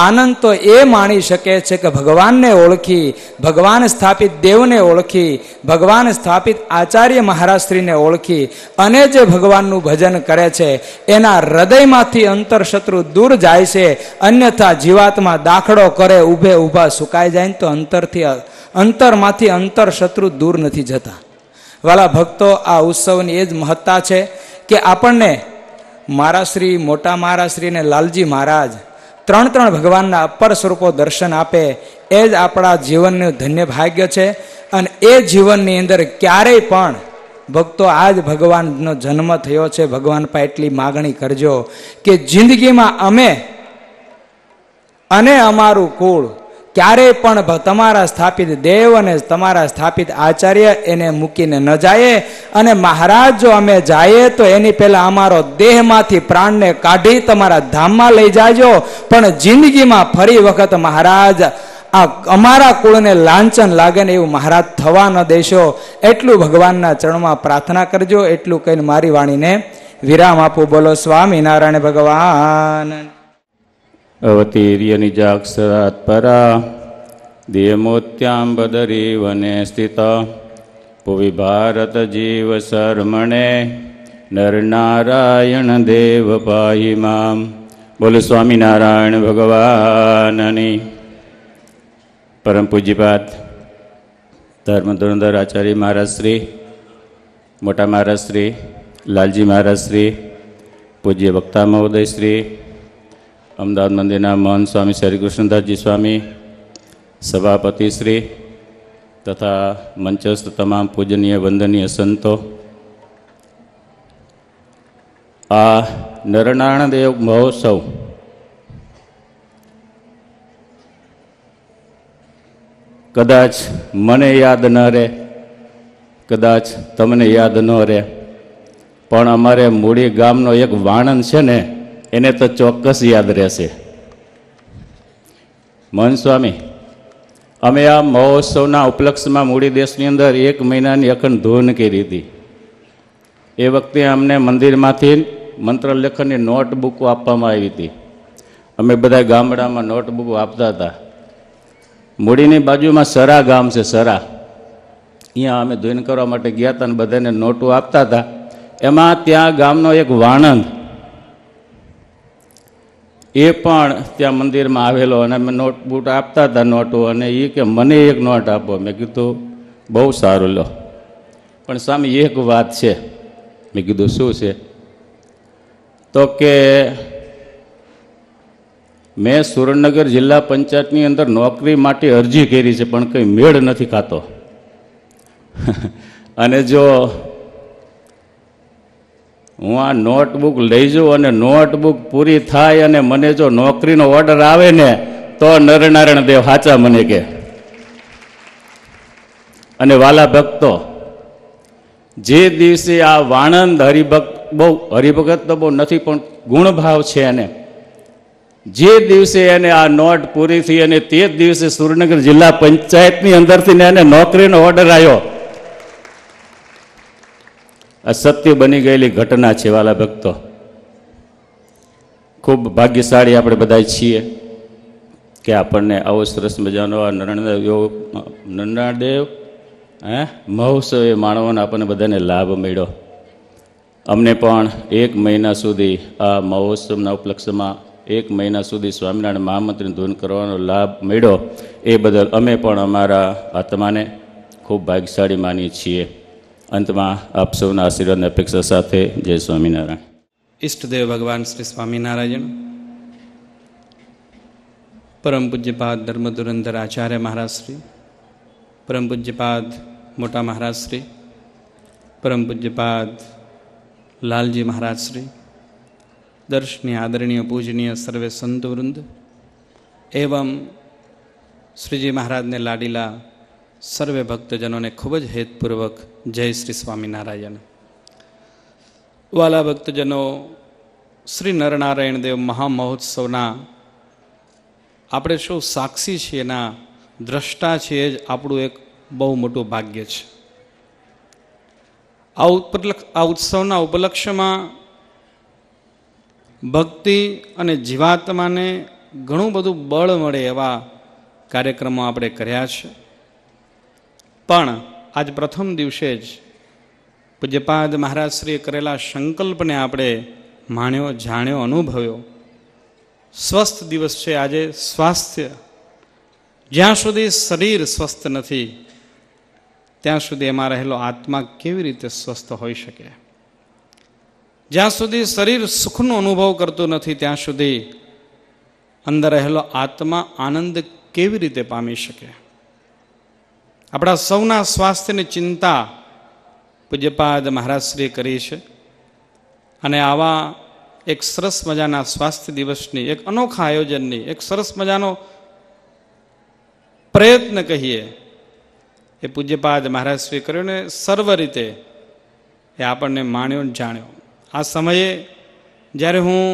આનંદ તો એ માણી શકે છે કે ભગવાનને ઓળખી, ભગવાન સ્થાપિત દેવને ઓળખી, ભગવાન સ્થાપિત આચાર્ય મહારાજશ્રીને ઓળખી અને જે ભગવાનનું ભજન કરે છે એના હૃદયમાંથી અંતરશત્રુ દૂર જાય છે. અન્યથા જીવાત્મા દાખલો કરે ઊભે ઊભા સુકાઈ જાય ને તો અંતરમાંથી અંતરશત્રુ દૂર નથી જતા. વાલા ભક્તો, આ ઉત્સવની એ જ મહત્તા છે કે આપણને મહારાજશ્રી, મોટા મહારાજશ્રી અને લાલજી મહારાજ ત્રણ ભગવાનના અપર સ્વરૂપો દર્શન આપે એ જ આપણા જીવનનું ધન્ય ભાગ્ય છે. અને એ જીવનની અંદર ક્યારેય પણ ભક્તો આજ ભગવાનનો જન્મ થયો છે, ભગવાન પાસે એટલી માગણી કરજો કે જિંદગીમાં અમે અને અમારું કુળ ક્યારેય પણ તમારા સ્થાપિત દેવ અને તમારા સ્થાપિત આચાર્ય એને મૂકીને ન જાય. અને મહારાજ જો અમે જઈએ તો એની પહેલા અમારો દેહમાંથી પ્રાણને કાઢી તમારા ધામમાં લઈ જાજો, પણ જિંદગીમાં ફરી વખત મહારાજ આ અમારા કુળને લાંછન લાગે ને એવું મહારાજ થવા ન દેશો. એટલું ભગવાનના ચરણમાં પ્રાર્થના કરજો. એટલું કહીને મારી વાણીને વિરામ આપું. બોલો સ્વામિનારાયણ ભગવાન. અવતીર્ય નિજાક્ષરાત પરા દિયમોત્યાંબદરી વને સ્થિત ભુવિ ભારત જીવ શર્મણે નરનારાયણ દેવ પાહિ મામ. બોલો સ્વામિનારાયણ ભગવાનની. પરમ પૂજ્યપાદ ધર્મધુરંધર આચાર્ય મહારાજ શ્રી, મોટા મહારાજ શ્રી, લાલજી મહારાજ શ્રી, પૂજ્ય વક્તા મહોદય શ્રી, અમદાવાદ મંદિરના મહંત સ્વામી શ્રી હરિકૃષ્ણદાસજી સ્વામી, સભાપતિ શ્રી તથા મંચસ્થ તમામ પૂજનીય વંદનીય સંતો, આ નરનારાયણ દેવ મહોત્સવ કદાચ મને યાદ ન રહે, કદાચ તમને યાદ ન રહે, પણ અમારે મૂળી ગામનો એક વાણંદ છે ને એને તો ચોક્કસ યાદ રહેશે. મહંત સ્વામી અમે આ મહોત્સવના ઉપલક્ષમાં મૂડી દેશની અંદર 1 મહિનાની અખંડ ધૂન કરી હતી. એ વખતે અમને મંદિરમાંથી મંત્ર લેખનની નોટબુકો આપવામાં આવી હતી. અમે બધા ગામડામાં નોટબુકો આપતા હતા. મૂડીની બાજુમાં સરા ગામ છે, સરા. અહીંયા અમે ધૂન કરવા માટે ગયા હતા અને બધાને નોટો આપતા હતા. એમાં ત્યાં ગામનો એક વાણંદ એ પણ ત્યાં મંદિરમાં આવેલો અને અમે નોટબુક આપતા હતા નોટો, અને એ કે મને એક નોટ આપો. મેં કીધું બહુ સારું લો, પણ સ્વામી એક વાત છે. મેં કીધું શું છે? તો કે મેં સુરેન્દ્રનગર જિલ્લા પંચાયતની અંદર નોકરી માટે અરજી કરી છે, પણ કંઈ મેળ નથી ખાતો. અને જો હું આ નોટબુક લઈ જાઉં અને નોટબુક પૂરી થાય અને મને જો નોકરીનો ઓર્ડર આવે ને તો નરનારાયણ દેવ સાચા મને કે. અને વાલા ભક્તો, જે દિવસે આ વાણંદ હરિભગત તો બહુ નથી પણ ગુણભાવ છે એને, જે દિવસે એને આ નોટ પૂરી થઈ અને તે જ દિવસે સુરેન્દ્રનગર જિલ્લા પંચાયતની અંદરથી એને નોકરીનો ઓર્ડર આવ્યો. આ સત્ય બની ગયેલી ઘટના છે વાલા ભક્તો. ખૂબ ભાગ્યશાળી આપણે બધા છીએ કે આપણને આવો સરસ મજાનો આ નરનાદેવ મહોત્સવ એ માણવાનો આપણને બધાને લાભ મળ્યો. અમને પણ 1 મહિના સુધી આ મહોત્સવના ઉપલક્ષમાં 1 મહિના સુધી સ્વામિનારાયણ મહામંત્રીની ધૂન કરવાનો લાભ મળ્યો. એ બદલ અમે પણ અમારા આત્માને ખૂબ ભાગ્યશાળી માનીએ છીએ. અંતમાં આપ સૌના આશીર્વાદની અપેક્ષા સાથે જય સ્વામિનારાયણ. ઈષ્ટદેવ ભગવાન શ્રી સ્વામિનારાયણ, પરમ પૂજ્યપાદ ધર્મ ધુરંધર આચાર્ય મહારાજ શ્રી, પરમ પૂજ્યપાદ મોટા મહારાજ શ્રી, પરમ પૂજ્યપાદ લાલજી મહારાજ શ્રી, દર્શનીય આદરણીય પૂજનીય સર્વે સંત વૃંદ એવં શ્રીજી મહારાજને લાડીલા સર્વે ભક્તજનોને ખૂબ જ હેતપૂર્વક જય શ્રી સ્વામિનારાયણ. વાલા ભક્તજનો, શ્રી નરનારાયણ દેવ મહામહોત્સવના આપણે શું સાક્ષી છીએ, એના દ્રષ્ટા છીએ, જ આપણું એક બહુ મોટું ભાગ્ય છે. આ ઉત્સવના ઉપલક્ષ્યમાં ભક્તિ અને જીવાત્માને ઘણું બધું બળ મળે એવા કાર્યક્રમો આપણે કર્યા છે. પણ આજ પ્રથમ દિવસે જ પૂજ્યપાદ મહારાજશ્રીએ કરેલા સંકલ્પને આપણે માણ્યો, જાણ્યો, અનુભવ્યો. સ્વસ્થ દિવસ છે આજે. સ્વાસ્થ્ય, જ્યાં સુધી શરીર સ્વસ્થ નથી ત્યાં સુધી એમાં રહેલો આત્મા કેવી રીતે સ્વસ્થ હોઈ શકે? જ્યાં સુધી શરીર સુખનો અનુભવ કરતું નથી ત્યાં સુધી અંદર રહેલો આત્મા આનંદ કેવી રીતે પામી શકે? આપણા સૌના સ્વાસ્થ્યની ચિંતા પૂજ્યપાદ મહારાજશ્રીએ કરી છે. અને આવા એક સરસ મજાના સ્વાસ્થ્ય દિવસની, એક અનોખા આયોજનની, એક સરસ મજાનો પ્રયત્ન કહીએ એ પૂજ્યપાદ મહારાજશ્રીએ કર્યો ને સર્વ રીતે એ આપણને માણ્યો ને જાણ્યો. આ સમયે જ્યારે હું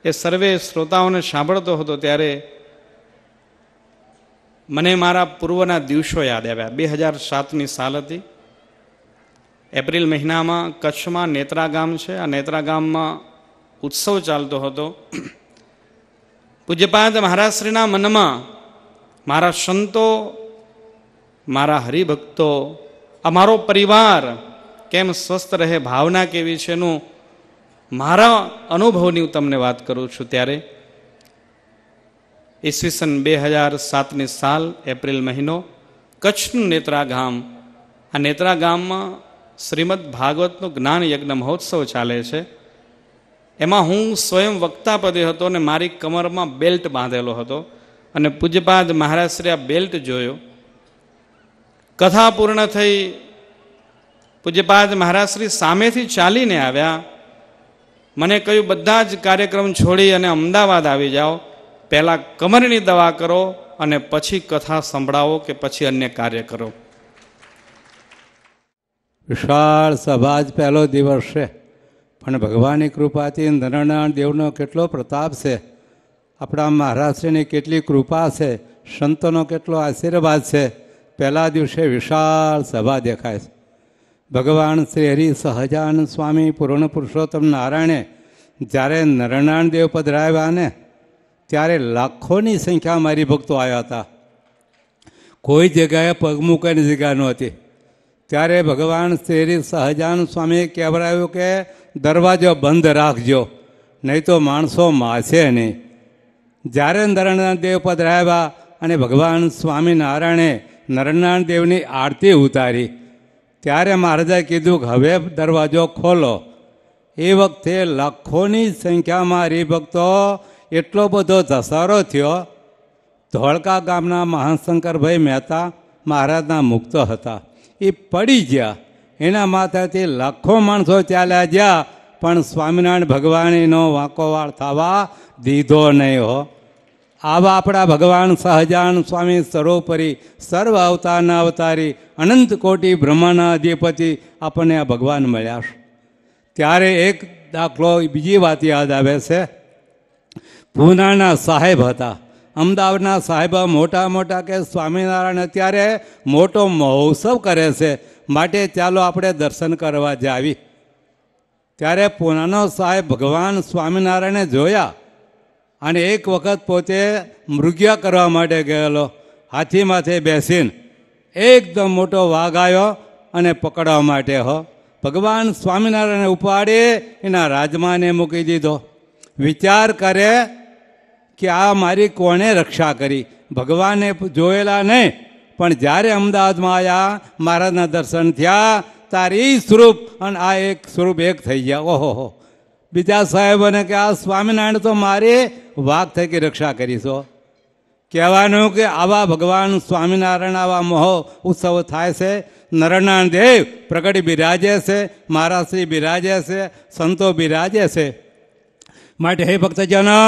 એ સર્વે શ્રોતાઓને સાંભળતો હતો ત્યારે મને મારા પૂર્વના દિવસો યાદ આવ્યા. 2007ની સાલ હતી. એપ્રિલ મહિનામાં કચ્છમાં નેત્રા ગામ છે. આ નેત્રા ગામમાં ઉત્સવ ચાલતો હતો. પૂજ્યપાદ મહારાજશ્રીના મનમાં મારા સંતો, મારા હરિભક્તો, અમારો પરિવાર કેમ સ્વસ્થ રહે, ભાવના કેવી છે એનું મારા અનુભવની હું તમને વાત કરું છું. ત્યારે ઈસવીસન 2007ની સાલ, એપ્રિલ મહિનો, કચ્છનું નેત્રા ગામ. આ નેત્રા ગામમાં શ્રીમદ ભાગવતનો જ્ઞાન યજ્ઞ મહોત્સવ ચાલે છે. એમાં હું સ્વયં વક્તા પદે હતો અને મારી કમરમાં બેલ્ટ બાંધેલો હતો. અને પૂજ્યપાદ મહારાજશ્રી આ બેલ્ટ જોયો. કથા પૂર્ણ થઈ. પૂજ્યપાદ મહારાજશ્રી સામેથી ચાલીને આવ્યા. મને કહ્યું, બધા જ કાર્યક્રમ છોડી અને અમદાવાદ આવી જાઓ, પહેલાં કમરની દવા કરો અને પછી કથા સંભળાવો કે પછી અન્ય કાર્ય કરો. વિશાળ સભા જ પહેલો દિવસ છે, પણ ભગવાનની કૃપાથી નરનારાયણ દેવનો કેટલો પ્રતાપ છે, આપણા મહારાષ્ટ્રની કેટલી કૃપા છે, સંતોનો કેટલો આશીર્વાદ છે. પહેલા દિવસે વિશાળ સભા દેખાય છે. ભગવાન શ્રી હરિ સહજાનંદ સ્વામી પૂર્ણ પુરુષોત્તમ નારાયણે જ્યારે નરનારાયણ દેવ પધરાવ્યા ને ત્યારે લાખોની સંખ્યા મારી ભક્તો આવ્યા હતા. કોઈ જગ્યાએ પગ મૂકવાની જગ્યા નહોતી. ત્યારે ભગવાન શ્રી હરિ સહજાનંદ સ્વામીએ કહેવરાયું કે દરવાજો બંધ રાખજો, નહીં તો માણસો માસે નહીં. જ્યારે નરનારાયણ દેવ પધરાવ્યા અને ભગવાન સ્વામિનારાયણે નરનારાયણ દેવની આરતી ઉતારી ત્યારે મહારાજાએ કીધું કે હવે દરવાજો ખોલો. એ વખતે લાખોની સંખ્યામાં હરિભક્તો એટલો બધો ધસારો થયો. ધોળકા ગામના મહાશંકરભાઈ મહેતા મહારાજના મુક્ત હતા, એ પડી ગયા. એના માથાથી લાખો માણસો ચાલ્યા ગયા, પણ સ્વામિનારાયણ ભગવાનનો વાંકોવાળ થવા દીધો નહીં હો. આવા આપણા ભગવાન સહજાનંદ સ્વામી સર્વોપરી સર્વ અવતારના અવતારી અનંત કોટી બ્રહ્માના અધિપતિ આપણને આ ભગવાન મળ્યા છે. ત્યારે એક દાખલો બીજી વાત યાદ આવે છે. પૂનાના સાહેબ હતા, અમદાવાદના સાહેબ મોટા મોટા કે સ્વામિનારાયણ અત્યારે મોટો મહોત્સવ કરે છે, માટે ચાલો આપણે દર્શન કરવા જાવી. ત્યારે પૂનાનો સાહેબ ભગવાન સ્વામિનારાયણે જોયા અને એક વખત પોતે મૃગ્યા કરવા માટે ગયેલો. હાથી માથે બેસીને એકદમ મોટો વાઘ આવ્યો અને પકડવા માટે ભગવાન સ્વામિનારાયણે ઉપાડી એના રાજમાને મૂકી દીધો. વિચાર કરે કે આ મારી કોણે રક્ષા કરી. ભગવાને જોયેલા નહીં, પણ જ્યારે અમદાવાદમાં આવ્યા મહારાજના દર્શન થયા ત્યારે એ સ્વરૂપ અને આ એક સ્વરૂપ એક થઈ ગયા. ઓહો, બીજા સાહેબોને કે આ સ્વામિનારાયણ તો મારી વાઘ થકી રક્ષા કરીશો. કહેવાનું કે આવા ભગવાન સ્વામિનારાયણ આવા મહો ઉત્સવ થાય છે. નરનારાયણ દેવ પ્રગટ બિરાજે છે, મહારાજશ્રી બિરાજે છે, સંતો બિરાજે છે. માટે હે ભક્તજનો,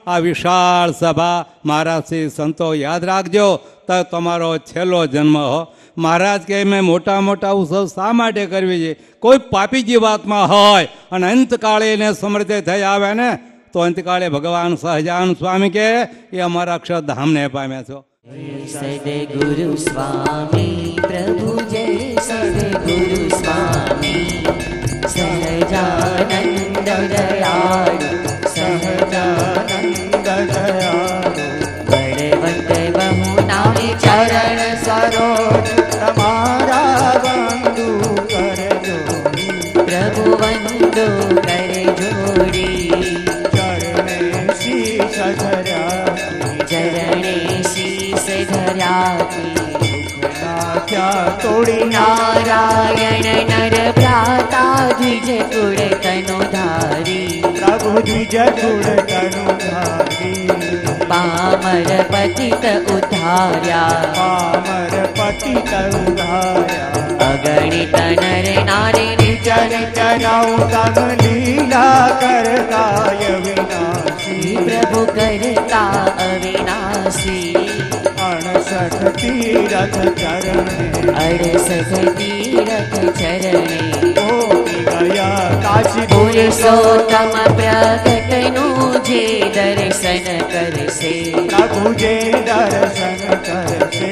આ વિશાળ સભા મહારાજશ્રી સંતો યાદ રાખજો તો તમારો છેલ્લો જન્મ મહારાજ કે મેં મોટા મોટા ઉત્સવ શા માટે કરવી છે? કોઈ પાપી જીવાત્મા હોય અને અંતકાળે એને સમૃદ્ધ થઈ આવે ને તો અંતકાળે ભગવાન સહજાનંદ સ્વામી કે એ અમારા અક્ષરધામને પામ્યા છો. સદગુરુ સ્વામી પ્રભુ જય સદગુરુ સ્વામી સહજાનંદ દયાળુ સહજાનંદ દયાળુ બળવંત બહુ નામે ચરણ સરોજ તમારા વંદુ કરજો પ્રભુ વંદુ કર જોડી ચરણે શીશ ધર્યા ચરણે શીશ ધર્યા તોડી નારાયણ નર ભ્રાતા દ્વિજ કુળ તનુ ધારી પ્રભુ દ્વિજ કુળ તનુ ધારી પામર પતિત ઉદ્ધાર્યા પામર પતિત ઉદ્ધાર્યા અગણિત નર નારી નિજન ચરૌતમ લીલા કરતાય વિનાશી પ્રભુ કરતા અવિનાશી 68 તીરથ ચરણે 68 તીરથ ચરણે ગોપી ગયા કાશી પુરુષોત્તમ પ્રગટનું જે દર્શન કરશે પ્રભુ જે દર્શન કરશે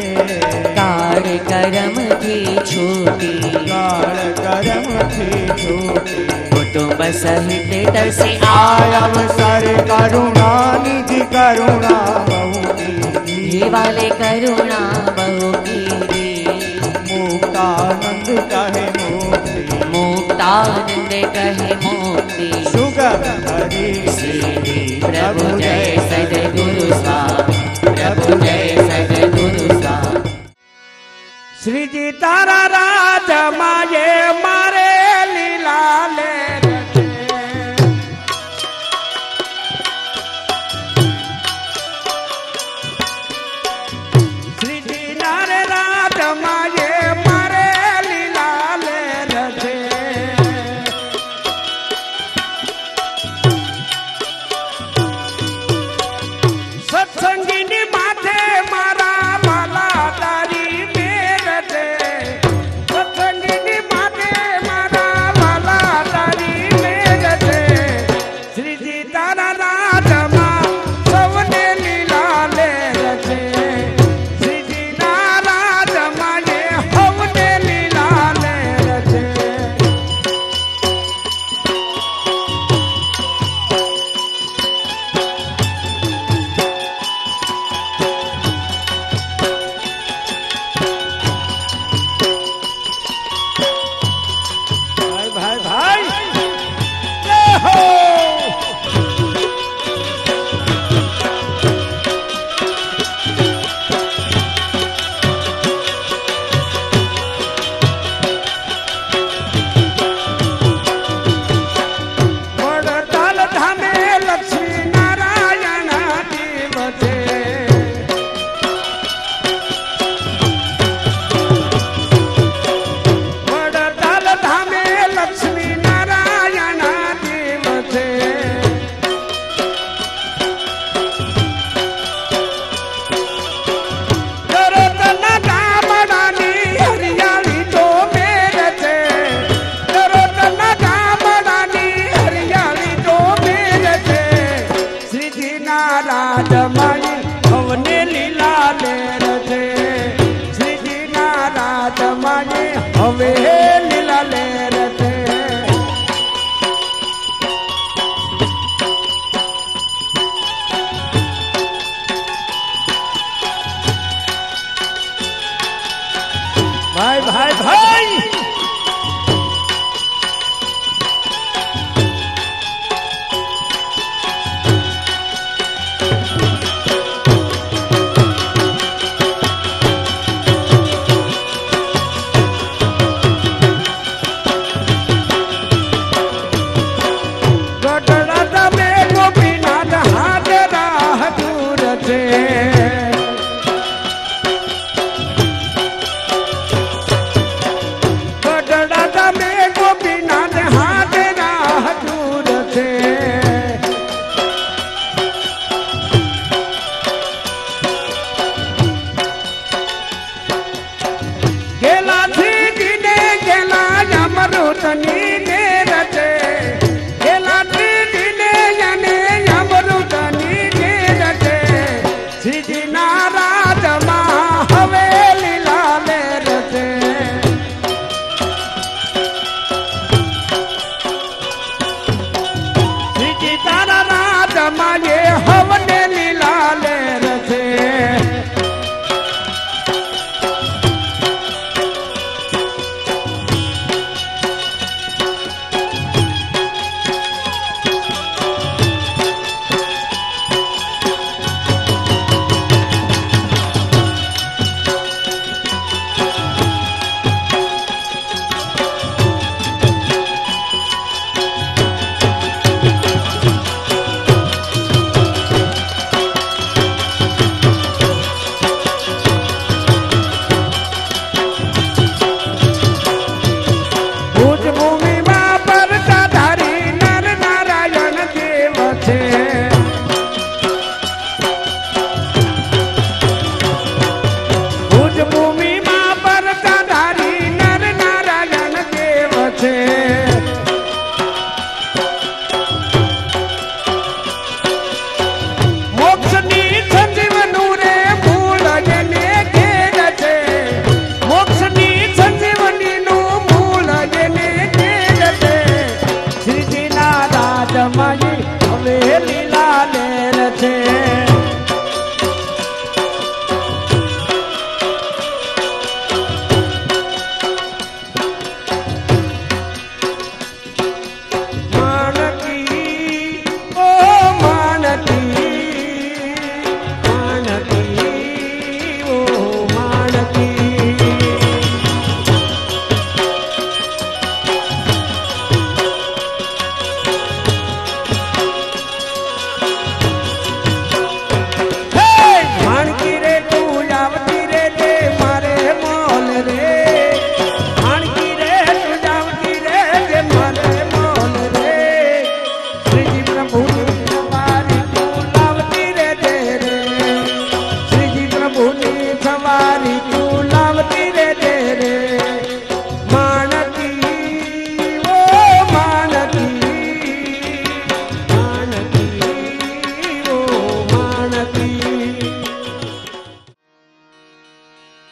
કાળ કરમથી છૂટી કાળ કરમથી છૂટી કુટુંબ સહિત તરસે અવસર કરુણા નિધિ કરુણા બહુ વાલે કરુણા બહુ કીધી મુક્તાનંદ કહે મુક્તિ મુક્તાનંદ કહે મુક્તિ સુગમ હરી સિદ્ધિ પ્રભુ જય સદગુરુ સ્વામી પ્રભુ જય સદગુરુ સ્વામી. શ્રીજી તારા રાજ માએ મારે લીલા લે રાજમાઈ હવને લીલા લેર છે શ્રીજીના રાજમાઈ હવે લીલા લેર છે ભાઈ ભાઈ ભાઈ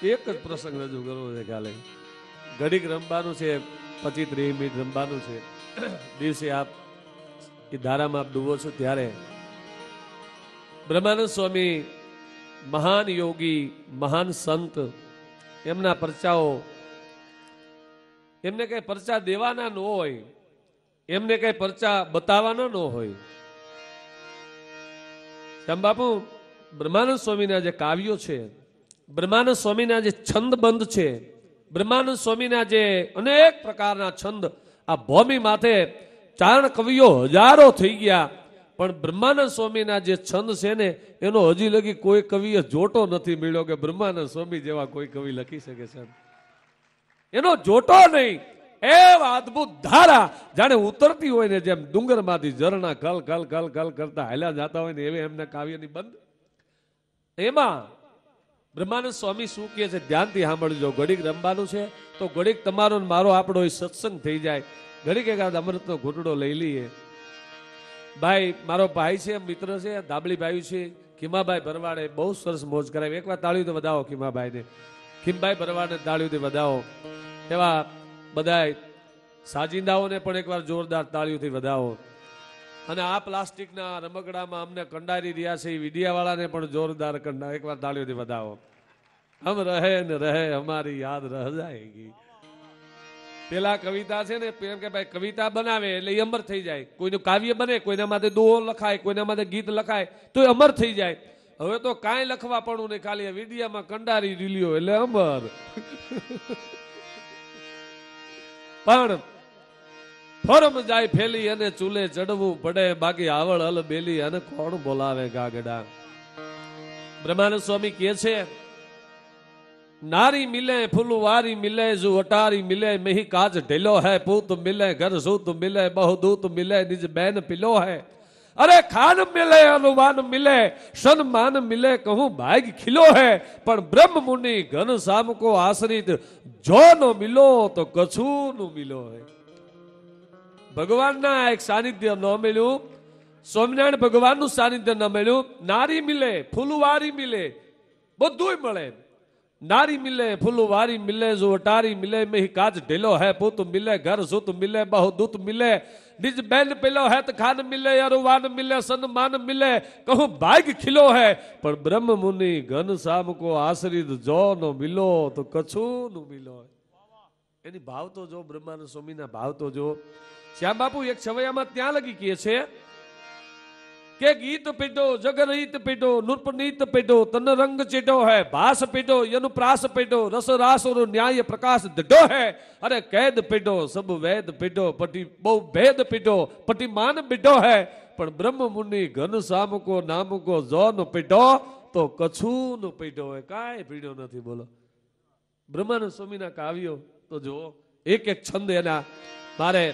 એક જ પ્રસંગ રજૂ કરવો છે કાલે. ઘડીક રમવાનું છે, 25-30 મિનિટ રમવાનું છે. દિવસે આપ એ ધારામાં આપ ડૂબો છો ત્યારે બ્રહ્માનંદ સ્વામી મહાન યોગી, મહાન સંત, એમના પરચાઓ, એમને કઈ પરચા દેવાના ન હોય, એમને કઈ પરચા બતાવવાના ન હોય. બાપુ બ્રહ્માનંદ સ્વામીના જે કાવ્યો છે, બ્રહ્માનંદ સ્વામીના જે છંદબંધ છે, બ્રહ્માનંદ સ્વામીના જે અનેક પ્રકારના છંદ, આ ભૂમિ માથે ચારણ કવિઓ હજારો થઈ ગયા, પણ બ્રહ્માનંદ સ્વામીના જે છંદ છે ને એનો હજી લગી કોઈ કવિએ જોટો નથી મળ્યો કે બ્રહ્માનંદ સ્વામી જેવા કોઈ કવિ લખી શકે છે. એનો જોટો નહીં, એવા અદભુત ધારા જાણે ઉતરતી હોય ને, જેમ ડુંગરમાંથી ઝરણા કલ કલ કલ કલ કરતા હાલ્યા જતા હોય ને એવી એમના કાવ્યની બંધ. એમાં બ્રહ્માનંદ સ્વામી શું કહે છે ધ્યાનથી સાંભળજો. ઘડીક રમવાનું છે તો ઘડીક તમારો મારો આપણો સત્સંગ થઈ જાય. ઘડીક એકાદ અમૃતનો ઘૂંટડો લઈ લઈએ. ભાઈ મારો ભાઈ છે, મિત્ર છે, ધાબળી ભાઈ છે, ખીમાભાઈ ભરવાડે બહુ સરસ મોજ કરાવી. એકવાર તાળીઓથી વધાવો ખીમાભાઈને, ખીમભાઈ ભરવાડને તાળીઓથી વધાવો. એવા બધા સાજિંદાઓને પણ એકવાર જોરદાર તાળીઓથી વધાવો. અને આ પ્લાસ્ટિકના રમકડામાં અમને કંડારી રહ્યા છે એ વીડિયાવાળાને પણ જોરદાર એકવાર તાળીઓથી વધાવો. હમ રહે ને રહે અમારી યાદ રહ જાયગી. પેલા કવિતા છે ને એમ કે ભાઈ કવિતા બનાવે એટલે એ અમર થઈ જાય. કોઈનું કાવ્ય બને, કોઈના માટે દોહો લખાય, કોઈના માટે ગીત લખાય તો એ અમર થઈ જાય. હવે તો કાંઈ લખવા પડવું નહીં, ખાલી વીડિયામાં કંડારી રીલ્યો એટલે અમર. પણ ફોરમ જાય ફેલી અને ચૂલે ચડવું પડે, બાકી આવળ અલ બેલી અને કોણ બોલાવે ગાગડા. બ્રહ્માનંદ સ્વામી કહે છે, नारी मिले फुलवारी मिले जो अटारी मिले मही काज ढिलो है, पूत मिले घर सूत मिले बहुदूत मिले निज बैन पिलो है. अरे खान मिले अनुमान मिले सन्मान मिले कहूं भाग खिलो है, पर ब्रह्म मुनि घन शाम को आश्रित जो नो मिलो तो कछु नो मिलो है. भगवान ना एक सानिध्य न मिलू, स्वामिनारायण भगवान नु सानिध्य न मिलू. नारी मिले फुलवारी मिले બધું મળે. नारी मिले फुलवारी मिले जो अटारी मिले मही काज ढिलो है, पूत मिले घर सूत मिले बहुदूत मिले निज बैन पिलो है, तो खान मिले अरुवान मिले सन्मान मिले कहूं भाग खिलो है, पर ब्रह्म मुनि घन शाम को आश्रित जो नो मिलो तो कछु नो मिलो है. એની ભાવ તો જો, બ્રહ્માનંદ સ્વામીના ભાવ તો જો. શ્યામ બાપુ એક છવૈયામાં ત્યાં લગી કહે છે કે ગીત પીડો જગરીત પીડો નૃપનીત પીડો તન રંગ ચીડો है, भास पीडो यनु प्रास पीडो रस रास और न्याय प्रकाश दडो है. अरे कैद पीडो सब वेद पीडो पटी बहु भेद पीडो पटी मान बिडो है, पर ब्रह्म मुनि घन शाम को नाम को जो न पीडो तो कछु न पीडो है. काई पीडो નથી. બોલો બ્રહ્માનંદ સ્વામીના કાવ્યો તો જો એક એક છંદ એના. મારે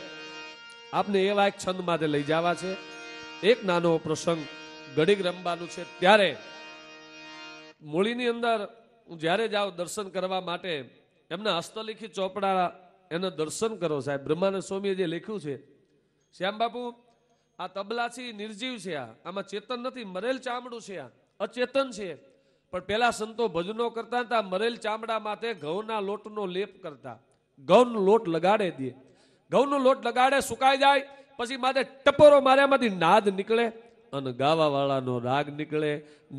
આપને એવા એક છંદ માટે લઈ જવા છે. એક નાનો પ્રસંગ ગડીક રમવાનું છે ત્યારે મૂળીની અંદર હું જ્યારે જાઉં દર્શન કરવા માટે એમના હસ્તલિખિત ચોપડા એને દર્શન કરો સાહેબ. બ્રહ્માનંદ સ્વામીએ જે લખ્યું છે, શ્યામ બાપુ આ તબલાથી નિર્જીવ છે, આમાં ચેતન નથી, મરેલ ચામડું છે, આ અચેતન છે. પણ પેલા સંતો ભજનો કરતા હતા, મરેલ ચામડા માથે ઘઉંના લોટનો લેપ કરતા. ઘઉંનો લોટ લગાડે દે, ઘઉંનો લોટ લગાડે સુકાઈ જાય, પછી માથે ટપોરો માર્યામાંથી નાદ નીકળે અને ગાવા વાળાનો રાગ નીકળે.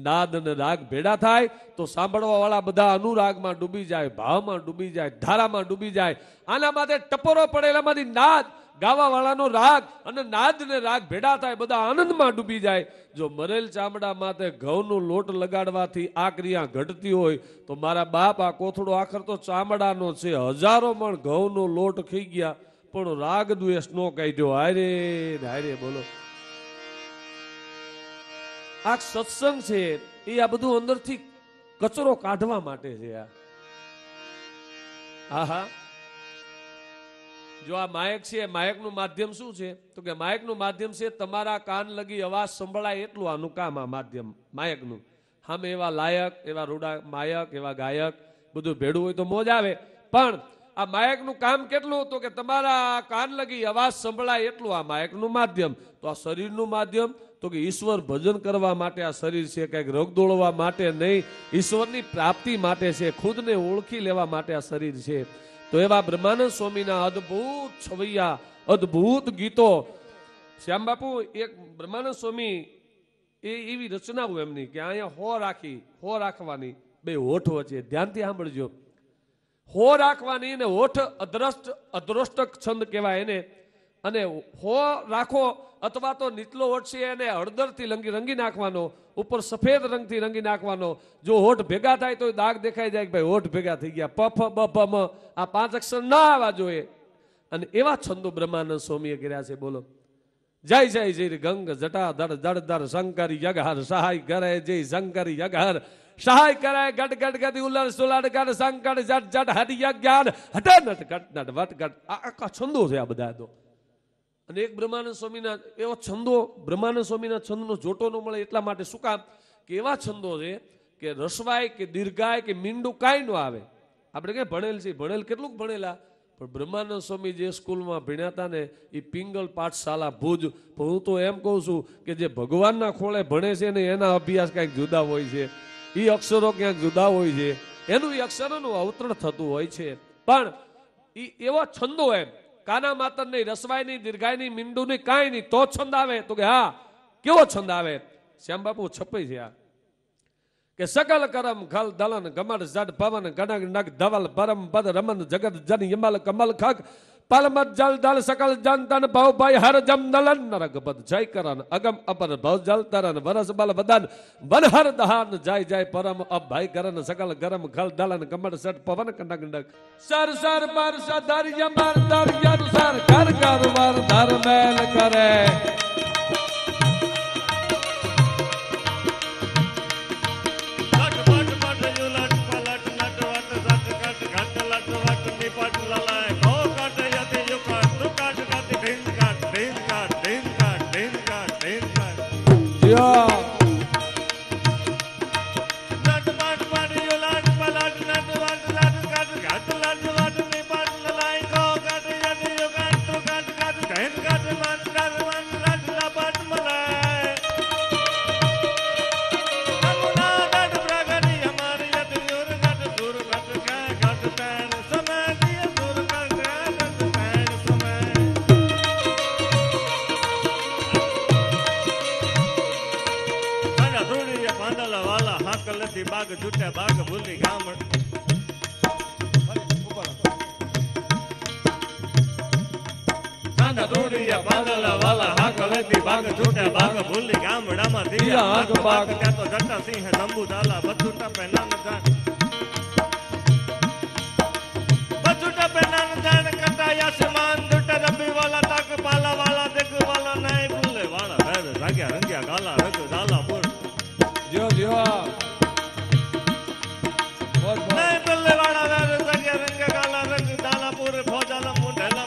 નાદ અને રાગ ભેડા થાય તો સાંભળવા વાળા બધા અનુરાગમાં ડૂબી જાય, ભાવમાં ડૂબી જાય, ધારામાં ડૂબી જાય. આના માથે ટપોરો પડેલામાંથી નાદ, ગાવા વાળાનો રાગ અને નાદ ને રાગ ભેડા થાય, બધા આનંદમાં ડૂબી જાય. જો મરેલ ચામડા માથે ઘઉંનો લોટ લગાડવાથી આ ક્રિયા ઘટતી હોય તો મારા બાપ આ કોથળો આખર તો ચામડાનો છે, હજારો મણ ઘઉંનો લોટ ખાઈ ગયા પણ રાગ દ્વેષ નો કાઢ્યો. હારે હારે બોલો. આ સત્સંગ છે એ આ બધું અંદરથી કચરો કાઢવા માટે છે. આહા, જો આ માયક છે, માયકનું માધ્યમ શું છે તો કે માયકનું માધ્યમ છે તમારા કાન લગી અવાજ સંભળાય એટલું આનું કામ. આ માધ્યમ માયકનું. સામે એવા લાયક, એવા રૂડા માયક, એવા ગાયક બધું ભેડું હોય તો મોજ આવે. પણ આ માયકનું કામ કેટલું તો કે તમારા કાન લગી અવાજ સંભળાય એટલું આ માયકનું માધ્યમ. તો આ શરીરનું માધ્યમ તો કે ઈશ્વર ભજન કરવા માટે આ શરીર છે, કંઈક રોગ દોડવા માટે નહીં, ઈશ્વરની પ્રાપ્તિ માટે છે, ખુદને ઓળખી લેવા માટે આ શરીર છે. તો એવા બ્રહ્માનંદ સ્વામીના અદ્ભુત છવૈયા, અદ્ભુત ગીતો. શ્યામ બાપુ એક બ્રહ્માનંદ સ્વામી એ એવી રચનાઓ એમની કે અહીંયા હો રાખવાની બે હોઠ વચ્ચે. ધ્યાનથી સાંભળજો. હો રાખવાની ને હોઠ અદ્રોષ્ટક છંદ કહેવાય એને. અને હો રાખો અથવા તો નીચલો હોઠ છે એને હળદરથી રંગી નાખવાનો, ઉપર સફેદ રંગથી રંગી નાખવાનો. જો હોઠ ભેગા થાય તો દાગ દેખાઈ જાય કે ભાઈ હોઠ ભેગા થઈ ગયા. પફ બફ મ આ 5 અક્ષર ના આવવા જોઈએ. અને એવા છંદો બ્રહ્માનંદ સ્વામીએ કર્યા છે. બોલો જય જય જય ગંગ જટા ધડ ધડ ધડ શંકરી યગહર સહાય કરે જય શંકરી યગહર સહાય કરે ગટ ગટ ગતિ ઉલર સુલાડ ગટ શંકર જટ જટ હરિ યજ્ઞાન હટ નટ ગટ નટ વટ ગટ. આખા છંદો છે આ બધા. તો અને એક બ્રહ્માનંદ સ્વામીના એવા છંદો, બ્રહ્માનંદ સ્વામીના છંદનો જોટો ન મળે એટલા માટે. શું કામ કે એવા છંદો છે કે રસવાય કે દીર્ઘાય કે મીંડું કાંઈ ન આવે. આપણે કઈ ભણેલ છે, ભણેલ કેટલું ભણેલા પણ બ્રહ્માનંદ સ્વામી જે સ્કૂલમાં ભણ્યા હતા ને એ પિંગલ પાઠશાલા ભુજ. પણ હું તો એમ કહું છું કે જે ભગવાનના ખોળે ભણે છે ને એના અભ્યાસ કંઈક જુદા હોય છે, એ અક્ષરો ક્યાંક જુદા હોય છે, એનું એ અક્ષરોનું અવતરણ થતું હોય છે. પણ એ એવો છંદો એમ કાના માતર નહીં, રસવાય નહીં, દીર્ઘાય નહીં, મીંડું નહીં, કાંઈ નહીં, તો છંદ આવે. તો કે હા, કેવો છંદ આવે? શ્યામ બાપુ છપાઈ છે આ કે સકલ કરમ ખલ દલન ગમડ જડ પવન ગણગ નગ ધવલ પરમ પદ રમન જગત જન યમલ કમલ ખગ પલમત જલ દલ સકલ જન તન ભવ ભાઈ હર જમ દલન નરક પદ જય કરન અગમ અપર ભવ જલ તરન વરસ બલ વદન વન હર દહાન જય જય પરમ અબ ભાઈ કરન સકલ ગરમ ખલ દલન ગમડ જડ પવન ગણગ નગ સર સર પર સદર યમર દર અનુસાર કર કર વર ધર મેલ કરે બાગ જૂઠે બાગ ભૂલી ગામડ સાંડા દોડિયા બાદલા વાલા હાક લેતી બાગ જૂઠે બાગ ભૂલી ગામડામાં દિયા હાક બાગ ત્યાં તો જટા સિંહ જંબુ દાલા બધું ટપે નાન જાણ બધું ટપે નાન જાણ કટાયા આસમાન દુટ રબી વાલા તાક પાલા વાલા દેખ વાલા નહીં ભૂલે વાળા વેર જાગ્યા રંગ્યા ગાલા રગ દાલા બોલ જો જો नहीं बल्ले वाला वेर जगे रंग काला रंग दालापुर फौजाला मुंडला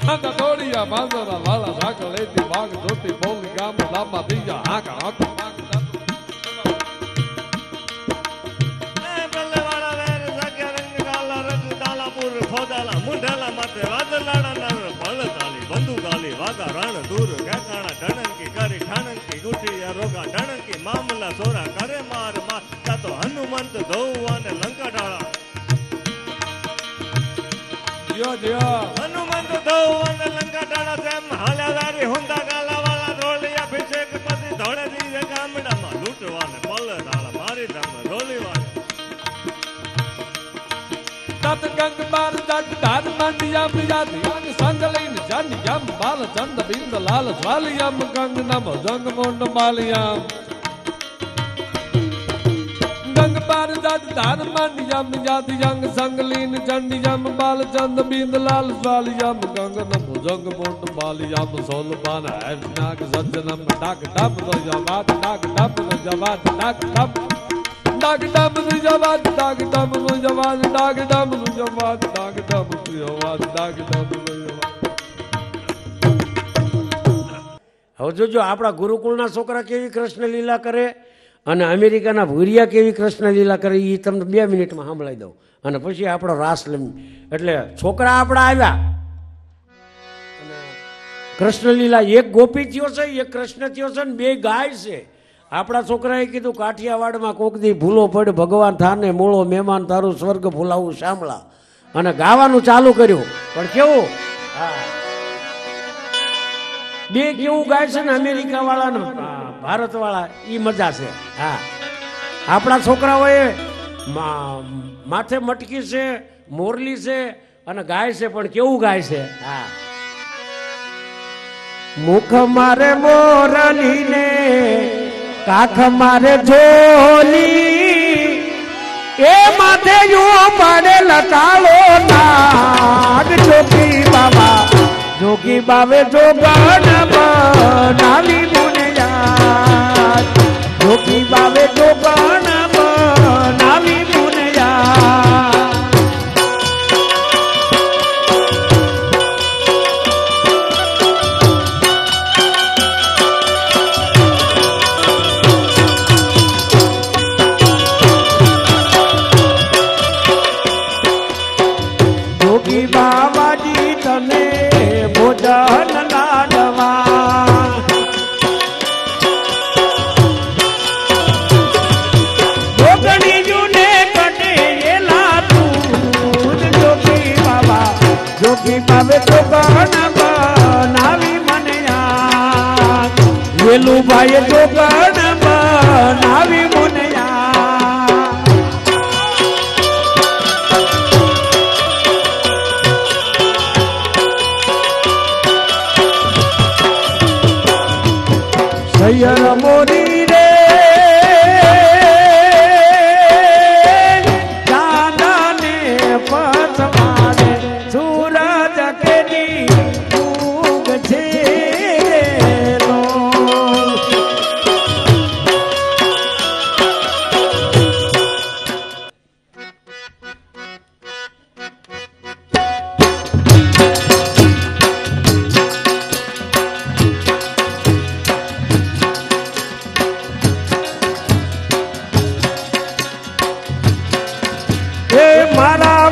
हाका दौड़िया बांदरा वाला झाक लेती बाग धोती बोली गाम लामा दिया हाका हाका नहीं बल्ले वाला वेर जगे रंग काला रंग दालापुर फौजाला मुंडला माते वादलाड़ा नर बल ताली बंदूक गाली वागा रण दूर कहकाना ढणन की करी ठाणन की गुठी रोगा ढणन की मामला सोरा करे मार मार ता तो हनुमंत धोवा ने लंका डाला दियो दियो हनुमंत धोवा ने लंका डाला तेम हाल्यादारी हुंदा गाला वाला रोलिया अभिषेक पति धोड़े दी गामड़ा में लूटवा ने पल डाला मारी दम रोली वाले तत गंग बार जट धार मंडिया मियादी अंग संगलीन जन यम बाल चंद बिंद लाल ज्वालियम गंग नम जंग मुंड मालियम गंग बार जट धार मंडिया मियादी अंग संगलीन जन यम बाल चंद बिंद लाल ज्वालियम गंग नम जंग मुंड मालियम सोल बान है नाग सज्जनम डाक डब रो जवात डाक डब रो जवात डाक डब डाक डब रो जवात डाक डब रो जवात डाक डब रो जवात डाक डब रो जवात डाक डब रो जवात હવે જોજો આપણા ગુરુકુળના છોકરા કેવી કૃષ્ણ લીલા કરે અને અમેરિકાના ભૂરિયા કેવી કૃષ્ણ લીલા કરે એ તમને 2 મિનિટમાં સાંભળાવી દઉં અને પછી આપણો રાસ એટલે છોકરા આપણા આવ્યા કૃષ્ણ લીલા એક ગોપી થયો છે એક કૃષ્ણ થયો છે ને 2 ગાય છે. આપણા છોકરાએ કીધું કાઠિયાવાડમાં કોક દી ભૂલો પડ ભગવાન થાને મૂળો મહેમાન તારું સ્વર્ગ ભૂલાવું શામળા અને ગાવાનું ચાલુ કર્યું. પણ કેવું હા 2 કેવું ગાય છે ને અમેરિકા વાળા ને ભારત વાળા એ મજા છે. હા આપણા છોકરાઓએ માથે મટકી છે મોરલી છે અને ગાય છે પણ કેવું ગાય છે. હા મુખ મારે મોરલી ને કાખ મારે ઝોલી એ માથે યુ પડે લટાળો નાગ જોગી બાવે જોગણ બનાવી મુનિયા જોગી બાવે જોગણ બનાવી મુનિયા નાવા જોગણી જુને કટે એલા તું જોગી બાબા જોગી બાબે તો ગણ બનાવી મને યાદ વેલું ભાઈ તો ગણ બનાવી મને સૈયર મોરી રે ચાંદાને પથવારે સૂરજ કેની ઉગ છે નો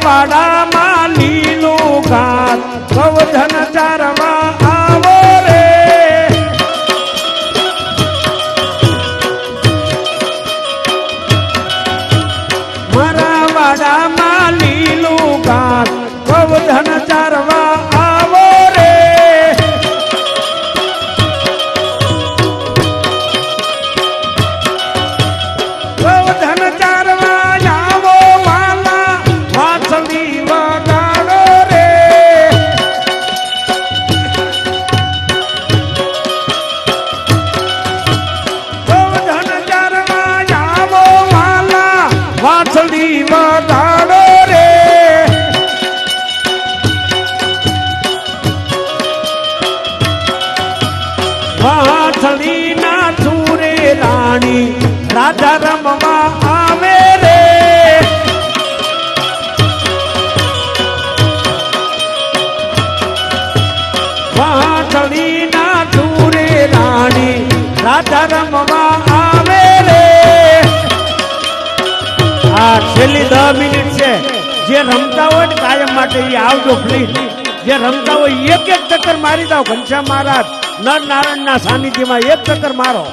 વાડામાં લીલું ઘાસ ગૌધન ચારવા આવો રે મારા વાડામાં લીલું ઘાસ ગૌધન ચારવા આવો રે ગૌધન ચારવા આવો વાલા વાસળી વગાડો રે ગૌધન ચારવા આવો વાલા વાસળી વગાડો રે વાસળી ના સુરે રાણી રાજા રમવા આવે રે વાસળી ના સુરે રાણી રાજા રમવા આવે રે આ છેલ્લી 10 મિનિટ છે જે રમતા હોય ને કાયમ માટે એ આવજો પ્લીઝ જે રમતા હોય એક ચક્કર મારી દો ઘનશ્યામ મહારાજ નર નારાયણના સાનિધ્યમાં એક ચક્કર મારો